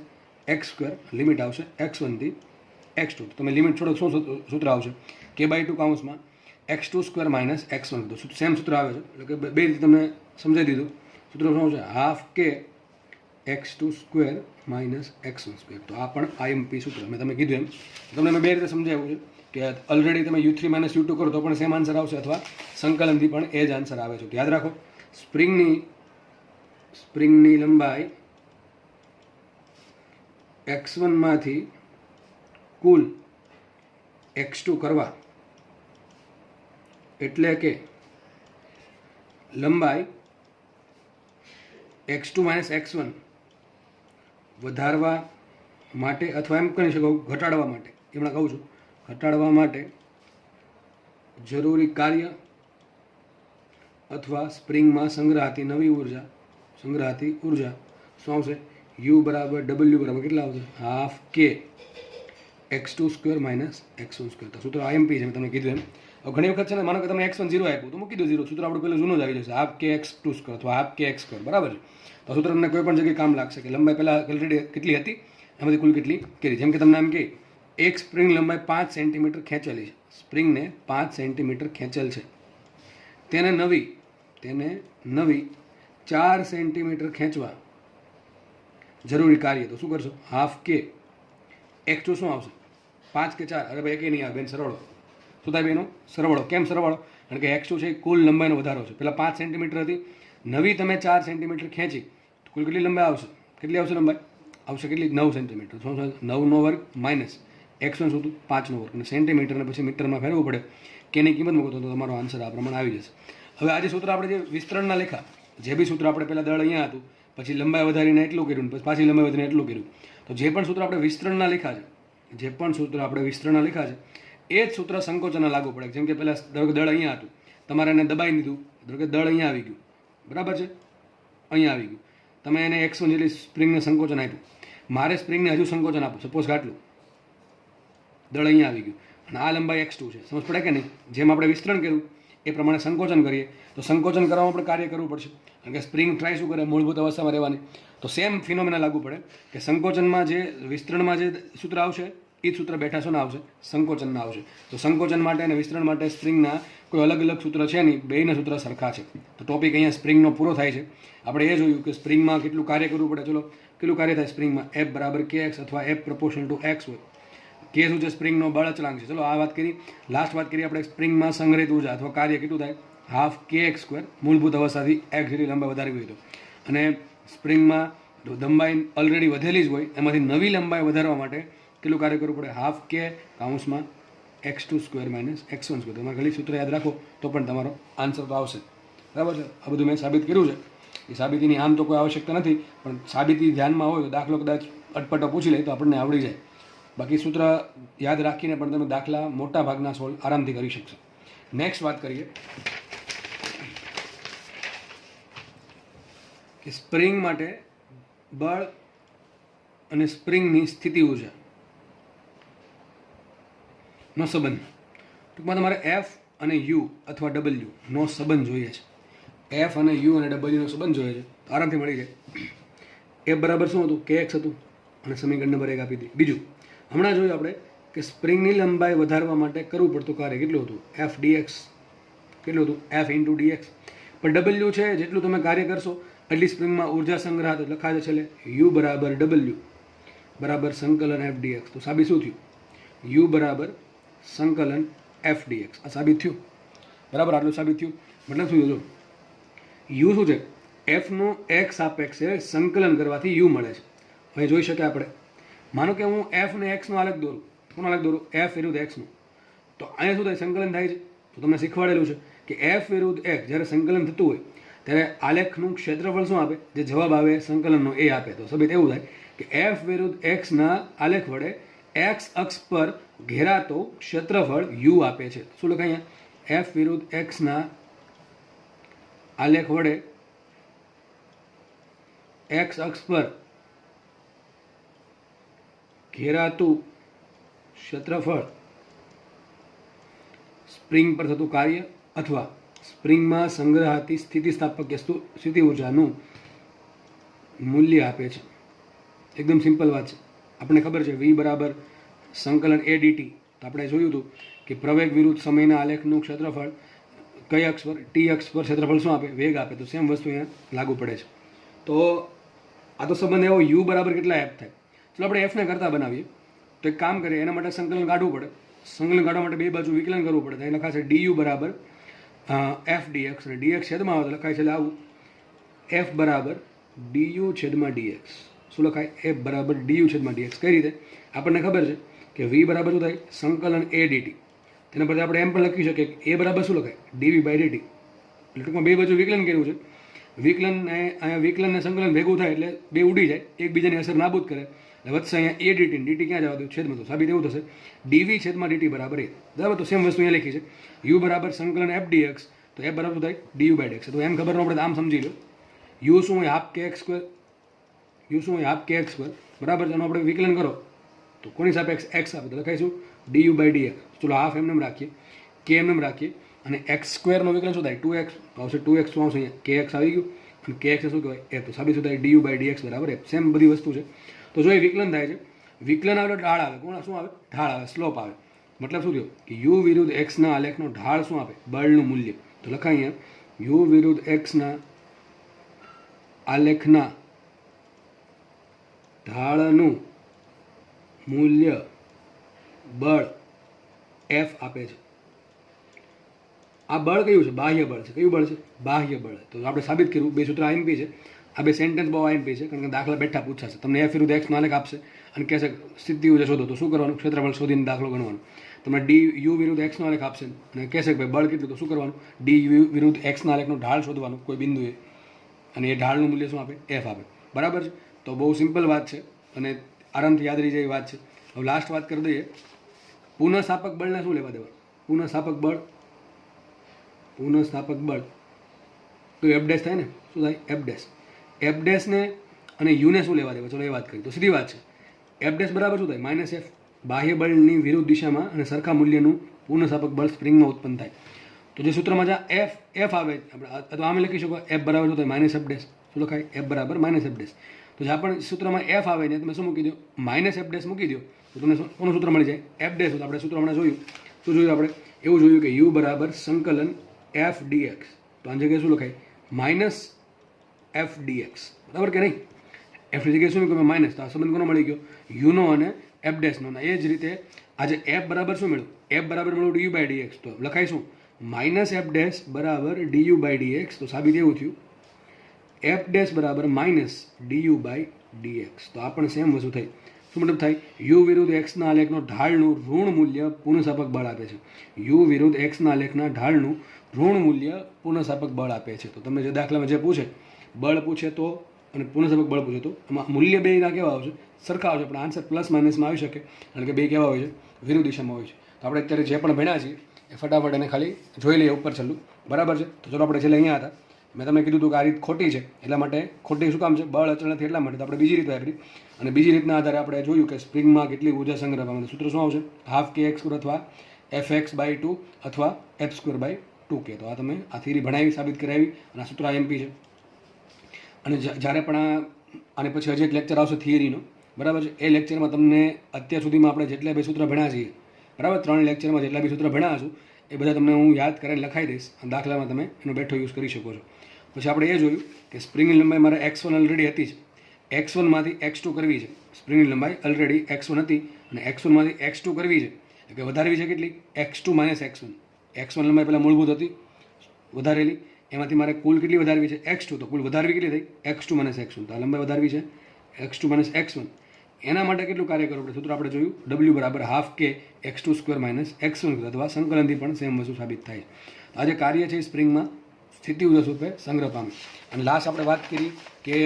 A: x². લિમિટ આવશે x1 થી x2. તો તમે લિમિટ છોડો શું સૂત્ર આવશે? k/2 કૌંસમાં x2² - x1. તો સેમ સૂત્ર આવે છે, એટલે કે બે રીતે તમને સમજાવી દીધું. સૂત્ર શું છે? ½ kx2² - x1². તો આ પણ આઈએમપી સૂત્ર મેં તમને કીધું એમ. તમને મેં બે રીતે સમજાવ્યું છે કે ઓલરેડી તમે u3 - u2 કરો તો પણ સેમ આન્સર આવશે, અથવા સંકલનથી પણ એ જ આન્સર આવે છે. તો યાદ રાખો, સ્પ્રિંગની લંબાઈ x1 માંથી કુલ x2 કરવા, એટલે કે લંબાઈ x2 માઇનસ x1 વધારવા માટે, અથવા એમ કહી શકો ઘટાડવા માટે, હમણાં કહું છું, ઘટાડવા માટે જરૂરી કાર્ય અથવા સ્પ્રિંગમાં સંગ્રહાતી નવી ઉર્જા, શું આવશે? u બરાબર w બરાબર કેટલા આવશે? હાફ કે x2 square minus x1 square. તો સૂત્ર આઈએમપી છે, મેં તમને કીધું એમ. હવે ઘણી વખત છે ને, માનો કે તમે x1 0 આપ્યું તો મૂકી દો 0, સૂત્ર આપણું પહેલાં જૂનું જ આવી જશે, હાફ કે x2 સ્ક્વેર અથવા હાફ કે x સ્ક્વેર, બરાબર છે. તો સૂત્ર તમને કોઈ પણ જગ્યાએ કામ લાગશે કે લંબાઈ પહેલાં ઓલરેડી કેટલી હતી, એમાંથી કુલ કેટલી કરી. જેમ કે તમને એમ કે એક સ્પ્રિંગ લંબાઈ 5 સેન્ટીમીટર ખેંચેલી છે, સ્પ્રિંગને 5 સેન્ટીમીટર ખેંચેલ છે, તેને નવી 4 સેન્ટીમીટર ખેંચવા જરૂરી કાર્ય. તો શું કરશો? હાફ કે x2 શું આવશે? 5 કે 4? અરે ભાઈ, એક નહીં આવે બેન, સરવાળો. શું થાય બેનો? સરવાળો. કેમ સરવાળો? કારણ કે x2 છે એ કુલ લંબાઈનો વધારો છે. પહેલાં 5 સેન્ટીમીટર હતી, નવી તમે 4 સેન્ટીમીટર ખેંચી તો કુલ કેટલી લંબાઈ આવશે? કેટલી આવશે લંબાઈ? આવશે કેટલી? 9 સેન્ટીમીટર. 9નો વર્ગ માઇનસ x1 શું હતું? 5નો વર્ગ. અને સેન્ટીમીટરને પછી મીટરમાં ફેરવવું પડે, કેની કિંમત મૂકો તો તમારો આન્સર આ પ્રમાણે આવી જશે. હવે આજે સૂત્ર આપણે જે વિસ્તરણના લેખા, જે બી સૂત્ર આપણે પહેલાં દળ અહીંયા હતું, પછી લંબાઈ વધારીને એટલું કર્યું, પછી પાછી લંબાઈ વધારીને એટલું કર્યું. તો જે પણ સૂત્ર આપણે વિસ્તરણના લેખા છે, એ જ સૂત્ર સંકોચનના લાગુ પડે. જેમ કે પહેલાં દળ અહીંયા હતું, તમારે એને દબાઈ દીધું, કે દળ અહીંયા આવી ગયું, બરાબર છે, અહીંયા આવી ગયું. તમે એને x1 જેટલી સ્પ્રિંગને સંકોચન આપ્યું, મારે સ્પ્રિંગને હજુ સંકોચન આપું, સપોઝ આટલું, દળ અહીંયા આવી ગયું, અને આ લંબાઈ x2 છે. સમજ પડે કે નહીં? જેમ આપણે વિસ્તરણ કર્યું એ પ્રમાણે સંકોચન કરીએ, તો સંકોચન કરવામાં આપણે કાર્ય કરવું પડશે, કારણ કે સ્પ્રિંગ ટ્રાય શું કરે? મૂળભૂત અવસ્થામાં રહેવાની. તો સેમ ફિનોમિના લાગુ પડે કે સંકોચનમાં જે વિસ્તરણમાં જે સૂત્ર આવશે એ જ સૂત્ર બેઠા શોના આવશે? સંકોચનના આવશે. તો સંકોચન માટે અને વિસ્તરણ માટે સ્પ્રિંગના કોઈ અલગ અલગ સૂત્ર છે નહીં, બેયના સૂત્ર સરખા છે. તો ટોપિક અહીંયા સ્પ્રિંગનો પૂરો થાય છે. આપણે એ જોયું કે સ્પ્રિંગમાં કેટલું કાર્ય કરવું પડે. ચલો, કેટલું કાર્ય થાય સ્પ્રિંગમાં? F બરાબર kx અથવા F પ્રપોર્શનલ ટુ x હોય. કે શું છે? સ્પ્રિંગનો બળ અચળાંક છે. ચલો, આ વાત કરી. લાસ્ટ વાત કરીએ આપણે સ્પ્રિંગમાં સંગ્રહિત ઉર્જા અથવા કાર્ય કેટલું થાય? હાફ કે એક્સ સ્ક્વેર, મૂળભૂત અવસ્થાથી x જેટલી લંબાઈ વધારવી હોય તો. અને સ્પ્રિંગમાં લંબાઈ ઓલરેડી વધેલી જ હોય, એમાંથી નવી લંબાઈ વધારવા માટે કેટલું કાર્ય કરવું પડે? હાફ કે કાઉન્સમાં x2 square minus x1 square. તમારે ખાલી સૂત્ર યાદ રાખો તો પણ તમારો આન્સર તો આવશે, બરાબર છે. આ બધું મેં સાબિત કર્યું છે. એ સાબિતીની આમ તો કોઈ આવશ્યકતા નથી, પણ સાબિતી ધ્યાનમાં હોય તો દાખલો કદાચ અટપટો પૂછી લે તો આપણને આવડી જાય. બાકી સૂત્ર યાદ રાખીને પણ તમે દાખલા મોટા ભાગના સોલ્વ આરામથી કરી શકશો. નેક્સ્ટ વાત કરીએ કે સ્પ્રિંગ માટે બળ અને સ્પ્રિંગની સ્થિતિ ઉર્જા નો સંબંધ. ટૂંકમાં તમારે F અને U અથવા W નો સંબંધ જોઈએ છે. F અને U અને W નો સંબંધ જોઈએ છે તો આરામથી મળી જાય. F બરાબર શું હતું? kx હતું, અને સમીકરણ નંબર 1 આપી દીધી. બીજું હમણાં જોયું આપણે કે સ્પ્રિંગની લંબાઈ વધારવા માટે કરવું પડતું કાર્ય કેટલું હતું? F dx. કેટલું હતું? F into dx. પણ W છે, જેટલું તમે કાર્ય કરશો એટલી સ્પ્રિંગમાં ઉર્જા સંગ્રહ લખાય છે. U બરાબર W બરાબર સંકલન F dx. તો સાબિત શું થયું? U બરાબર સંકલન F dx. આ સાબિત થયું, બરાબર. આટલું સાબિત થયું. મતલબ શું થયું? U શું છે? F નું x સાપેક્ષે સંકલન કરવાથી U મળે છે. હવે જોઈ શકાય આપણે, માનો કે હું F ને x નો આલેખ દોરું. કોનો આલેખ દોરું? F વિરુદ્ધ x નું. તો અહીંયા શું થાય? સંકલન થાય છે. તો તમને શીખવાડેલું છે કે F વિરુદ્ધ x જ્યારે સંકલન થતું હોય ત્યારે આલેખનું ક્ષેત્રફળ શું આપે? જે જવાબ આવે સંકલનનો એ આપે. તો સાબિત એવું થાય કે F વિરુદ્ધ x ના આલેખ વડે x અક્ષ પર ઘેરાતો ક્ષેત્રફળ U આપે છે. શું લખાય અહીંયા? F વિરુદ્ધ x ના આલેખ વડે x અક્ષ પર ઘેરાતું ક્ષેત્રફળ સ્પ્રિંગ પર થતું કાર્ય અથવા સ્પ્રિંગમાં સંગ્રહાતી સ્થિતિસ્થાપક સ્થિતિ ઉર્જાનું મૂલ્ય આપે છે. એકદમ સિમ્પલ વાત છે. આપણને ખબર છે V બરાબર સંકલન A dt. તો આપણે જોયું હતું કે પ્રવેગ વિરુદ્ધ સમયના આલેખનું ક્ષેત્રફળ કઈ અક્ષ પર? T અક્ષ પર ક્ષેત્રફળ શું આપે? વેગ આપે. તો સેમ વસ્તુ અહીંયા લાગુ પડે છે. તો આ તો સંબંધ એવો U બરાબર કેટલા F થાય. ચલો આપણે F ને કરતા બનાવીએ. તો એક કામ કરીએ, એના માટે સંકલન કાઢવું પડે. સંકલન કાઢવા માટે બે બાજુ વિકલન કરવું પડે. અહીં લખાશે du બરાબર F dx, અને dx છેદમાં આવે તો લખાય છે આવું એફ બરાબર ડીયુ છેદમાં ડીએક્સ. શું લખાય? એફ બરાબર ડીયુ છેદમાં ડીએક્સ. કઈ રીતે? આપણને ખબર છે કે વી બરાબર શું થાય? સંકલન એ ડીટી. તેના પરથી આપણે એમ પણ લખી શકીએ કે એ બરાબર શું લખાય? Dv by dt. એટલે ટૂંકમાં બે બાજુ વિકલન કર્યું છે. વિકલન અહીંયા વિકલન ને સંકલન ભેગું થાય એટલે બે ઉડી જાય, એકબીજાની અસર નાબૂદ કરે. એટલે વધશે અહીંયા એ ડીટી. ડીટી ક્યાં જવા દો? છેદમાં. તો સાબિત એવું થશે ડીવી છેદમાં ડીટી બરાબર એ. બરાબર. તો સેમ વસ્તુ અહીંયા લખી છે. યુ બરાબર સંકલન એફ ડીએક્સ. તો એફ બરાબર થાય ડીયુ બાય ડીએક્સ. તો એમ ખબર ન પડે આમ સમજી લો. યુ શું હોય? હાફ કે એક્સ સ્ક્વેર. યુ શું હોય? હાફ કે એક્સ સ્ક્વેર. બરાબર. એનું આપણે વિકલન કરો તો કોની સાપેક્ષ એક્સ આપે તો લખાઈશું ડીયુ બાય ડીએક્સ. ચલો હાફ એમને રાખીએ, કે એમને રાખીએ, અને એક્સ સ્ક્વેરનો વિકલન શું થાય? 2x આવશે. 2x શું આવશે? અહીંયા કે એક્સ આવી ગયું, અને કે એક્સ શું કહેવાય? એ. તો સાબિત શું થાય? ડીયુ બાય ડીએક્સ બરાબર એ. સેમ બધી વસ્તુ છે. તો જો એ વિકલન થાય છે, વિકલન આવે ઢાળ આવે. કોણ શું આવે? ઢાળ આવે, સ્લોપ આવે. મતલબ શું થયો કે યુ વિરુદ્ધ એક્સના આલેખનો ઢાળ શું આપે? બળનું મૂલ્ય. તો લખાય અહીંયા યુ વિરુદ્ધ એક્સના આલેખના ઢાળનું મૂલ્ય બળ એફ આપે છે. આ બળ કયું છે? બાહ્ય બળ છે. કયું બળ છે? બાહ્ય બળ. તો આપણે સાબિત કર્યું. બે સૂત્ર આઈએમપી છે. આ બે સેન્ટેન્સ બહુ આઈએમપી છે, કારણ કે દાખલા બેઠા પૂછાશે. તમને એફ વિરુદ્ધ એક્સનો આલેખ આપશે અને કહેશે સ્થિતિ ઊર્જા શોધો. તો શું કરવાનું? ક્ષેત્રફળ શોધીને દાખલો ગણવાનો. તમને ડી યુ વિરુદ્ધ એક્સનો આલેખ આપશે અને કહેશે કે ભાઈ બળ કેટલું? તો શું કરવાનું? ડી યુ વિરુદ્ધ એક્સના આલેખનો ઢાળ શોધવાનું કોઈ બિંદુએ, અને એ ઢાળનું મૂલ્ય શું આપે? એફ આપે. બરાબર છે. તો બહુ સિમ્પલ વાત છે અને આરામથી યાદ રહી જાય એવી વાત છે. હવે લાસ્ટ વાત કરી દઈએ. પુનઃસ્થાપક બળને શું લેવા દેવા? પુનઃસ્થાપક બળ, પુનઃસ્થાપક બળ તો એફ ડેશ થાય ને. શું થાય? F dash. એફ ડેશને અને યુને શું લેવા દેવા? ચલો એ વાત કરી. તો સીધી વાત છે. એફ ડેશ બરાબર શું થાય? Minus F. બાહ્ય બળની વિરુદ્ધ દિશામાં અને સરખા મૂલ્યનું પુનઃસ્થાપક બળ સ્પ્રિંગમાં ઉત્પન્ન થાય. તો જે સૂત્રમાં જ્યાં એફ આવે આપણે અથવા આમે લખી શકો એફ બરાબર શું થાય? Minus f dash. શું લખાય? એફ બરાબર માઇનસ એફ ડેશ. તો જ્યાં પણ સૂત્રમાં એફ આવે ને તમે શું મૂકી દો? માઇનસ એફ ડેશ મૂકી દો. તો તમને કોનું સૂત્ર મળી જાય? F dash. તો આપણે સૂત્ર હમણાં જોયું. શું જોયું આપણે? એવું જોયું કે યુ બરાબર સંકલન એફ ડીએક્સ. તો આ જગ્યાએ શું લખાય? Minus f dx. બરાબર કે નહીં? એફની જગ્યાએ શું મૂક્યું? માઇનસ. તો આ સંબંધ કોનો મળી ગયો? યુનો અને એફ ડેશનો. એ જ રીતે આજે એફ બરાબર શું મળ્યું? એફ બરાબર મળ્યું ડીયુ બાય ડીએક્સ. તો લખાઈશું માઇનસ એફ ડેશ બરાબર ડીયુ બાય ડીએક્સ. તો સાબિત એવું થયું એફ ડેશ બરાબર માઇનસ ડીયુ બાય ડીએક્સ. તો આ પણ સેમ વસ્તુ થઈ. શું મતલબ થાય? યુ વિરુદ્ધ એક્સના આલેખનો ઢાળનું ઋણ મૂલ્ય પુનઃસ્થાપક બળ આપે છે. યુ વિરુદ્ધ એક્સના આલેખના ઢાળનું ઋણ મૂલ્ય પુનઃસ્થાપક બળ આપે છે. તો તમને જે દાખલામાં જે પૂછે, બળ પૂછે તો અને પુનઃસ્થાપક બળ પૂછે તો એમાં મૂલ્ય બેના કેવા આવશે? સરખા આવશે. પણ આન્સર પ્લસ માઇનસમાં આવી શકે, કારણ કે બે કેવા હોય છે? વિરુદ્ધ દિશામાં હોય છે. તો આપણે અત્યારે જે પણ ભણ્યા છીએ એ ફટાફટ એને ખાલી જોઈ લઈએ ઉપર છેલ્લું. બરાબર છે. તો ચલો આપણે છેલ્લે અહીંયા હતા. મેં તમને કીધું હતું કે આ રીત ખોટી છે. એટલા માટે ખોટી શું કામ છે? બળ અચળ નથી એટલા માટે. તો આપણે બીજી રીત વાપરી અને બીજી રીતના આધારે આપણે જોયું કે સ્પ્રિંગમાં કેટલી ઊર્જા સંગ્રહ પામે. સૂત્ર શું આવશે? હાફ કે એક્સ સ્ક્વેર અથવા એફ એક્સ બાય 2 અથવા એફ સ્ક્વેર બાય 2k. તો આ તમે આ થિયરી ભણાવી, સાબિત કરાવી અને આ સૂત્ર આઈએમપી છે. અને જ્યારે પણ આને પછી હજી એક લેક્ચર આવશે થિયરીનો, બરાબર છે, એ લેક્ચરમાં તમને અત્યાર સુધીમાં આપણે જેટલા બે સૂત્ર ભણ્યા છીએ, બરાબર, 3 લેક્ચરમાં જેટલા બી સૂત્ર ભણ્યા છું એ બધા તમને હું યાદ કરીને લખાઈ દઈશ અને દાખલામાં તમે એનો બેઠો યુઝ કરી શકો છો. પછી આપણે એ જોયું કે સ્પ્રિંગની લંબાઈ મારે x1 ઓલરેડી હતી જ, x1માંથી x2 કરવી છે. સ્પ્રિંગની લંબાઈ ઓલરેડી x1 હતી અને x1માંથી x2 કરવી છે, એટલે કે વધારવી છે કેટલી? x2 minus x1. x1 લંબાઈ પહેલાં મૂળભૂત હતી વધારેલી, એમાંથી મારે કુલ કેટલી વધારવી છે? x2. તો કુલ વધારવી કેટલી થઈ? x2 minus x1. તો આ લંબાઈ વધારવી છે x2 માઇનસ x1. એના માટે કેટલું કાર્ય કરવું પડે? સૂત્ર આપણે જોયું, w બરાબર હાફ કે x2 સ્ક્વેર માઇનસ x1 અથવા સંકલનથી પણ સેમ વસ્તુ સાબિત થાય. આ જે કાર્ય છે સ્પ્રિંગમાં સ્થિતિ ઊર્જા સ્વરૂપે સંગ્રહ પામે. અને લાસ્ટ આપણે વાત કરી કે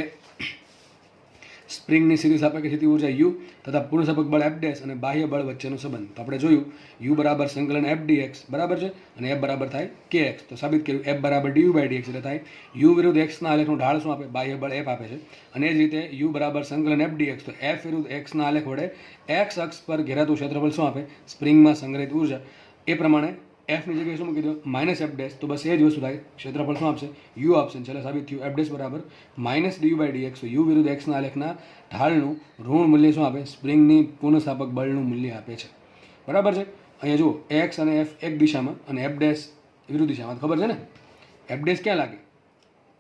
A: સ્પ્રિંગની સીધી સાપેક્ષે સ્થિતિ ઊર્જા યુ તથા પુનઃસ્થાપક બળ એફ ડેશ અને બાહ્ય બળ વચ્ચેનો સંબંધ. તો આપણે જોયું યુ બરાબર સંકલન એફ ડીએક્સ બરાબર છે અને એફ બરાબર થાય કે એક્સ. તો સાબિત કર્યું એફ બરાબર ડીયુ બાય ડીએક્સ એટલે થાય યુ વિરુદ્ધ એક્સના આલેખનો ઢાળ શું આપે? બાહ્ય બળ એફ આપે છે. અને એ જ રીતે યુ બરાબર સંકલન એફ ડીએક્સ, તો એફ વિરુદ્ધ એક્સના આલેખ વડે એક્સ અક્ષ પર ઘેરાતું ક્ષેત્રફળ શું આપે? સ્પ્રિંગમાં સંગ્રહિત ઊર્જા. એ પ્રમાણે એફની જગ્યાએ શું મૂકી દો? Minus f dash. તો બસ એ જ વસ્તુ થાય, ક્ષેત્રફળ શું આપશે? યુ આપશે. ચાલો સાબિત થયું એફ ડેશ બરાબર minus du by dx. U વિરુદ્ધ એક્સના આલેખના ઢાળનું ઋણ મૂલ્ય શું આપે? સ્પ્રિંગની પુનઃસ્થાપક બળનું મૂલ્ય આપે છે. બરાબર છે. અહીંયા જુઓ એક્સ અને એફ એક દિશામાં અને એફ ડેશ વિરુદ્ધ દિશામાં. ખબર છે ને? એફ ડેશ ક્યાં લાગે?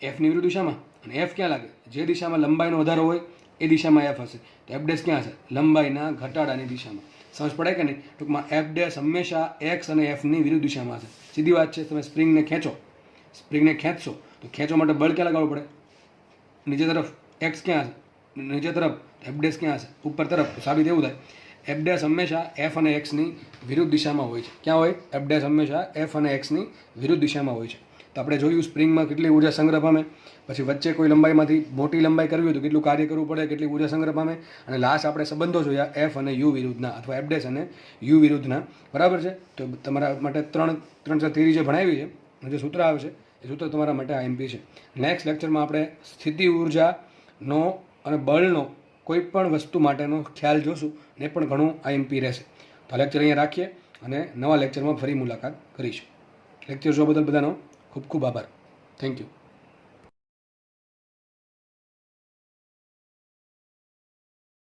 A: એફની વિરુદ્ધ દિશામાં. અને એફ ક્યાં લાગે? જે દિશામાં લંબાઈનો વધારો હોય એ દિશામાં એફ હશે. તો એફ ડેશ ક્યાં હશે? લંબાઈના ઘટાડાની દિશામાં. સમજ પડે કે નહીં? ટૂંકમાં એફ ડેશ હંમેશા એક્સ અને એફની વિરુદ્ધ દિશામાં હશે. સીધી વાત છે. તમે સ્પ્રિંગને ખેંચો, સ્પ્રિંગને ખેંચશો તો ખેંચવા માટે બળ ક્યાં લગાડવું પડે? નીચે તરફ એક્સ ક્યાં હશે, નીચે તરફ એફ ડેશ ક્યાં હશે, ઉપર તરફ. તો સાબિત એવું થાય એફ ડેશ હંમેશા એફ અને એક્સની વિરુદ્ધ દિશામાં હોય છે. ક્યાં હોય? એફ ડેશ હંમેશા એફ અને એક્સની વિરુદ્ધ દિશામાં હોય છે. તો આપણે જોયું સ્પ્રિંગમાં કેટલી ઉર્જા સંગ્રહ પામે, પછી વચ્ચે કોઈ લંબાઈમાંથી મોટી લંબાઈ કરવી હોય તો કેટલું કાર્ય કરવું પડે, કેટલી ઉર્જા સંગ્રહ પામે, અને લાસ્ટ આપણે સંબંધો જોયા એફ અને યુ વિરુદ્ધના અથવા એફ ડેશ અને યુ વિરુદ્ધના. બરાબર છે. તો તમારા માટે ત્રણ થિયરી જે ભણાવી છે, જે સૂત્ર આવે છે એ સૂત્ર તમારા માટે આઈએમપી છે. નેક્સ્ટ લેક્ચરમાં આપણે સ્થિતિ ઉર્જાનો અને બળનો કોઈ પણ વસ્તુ માટેનો ખ્યાલ જોશું, ને પણ ઘણું આઈએમપી રહેશે. તો આ લેક્ચર અહીંયા રાખીએ અને નવા લેક્ચરમાં ફરી મુલાકાત કરીશું. લેક્ચર જોવા બદલ બધાનો ખૂબ ખૂબ આભાર. Thank you.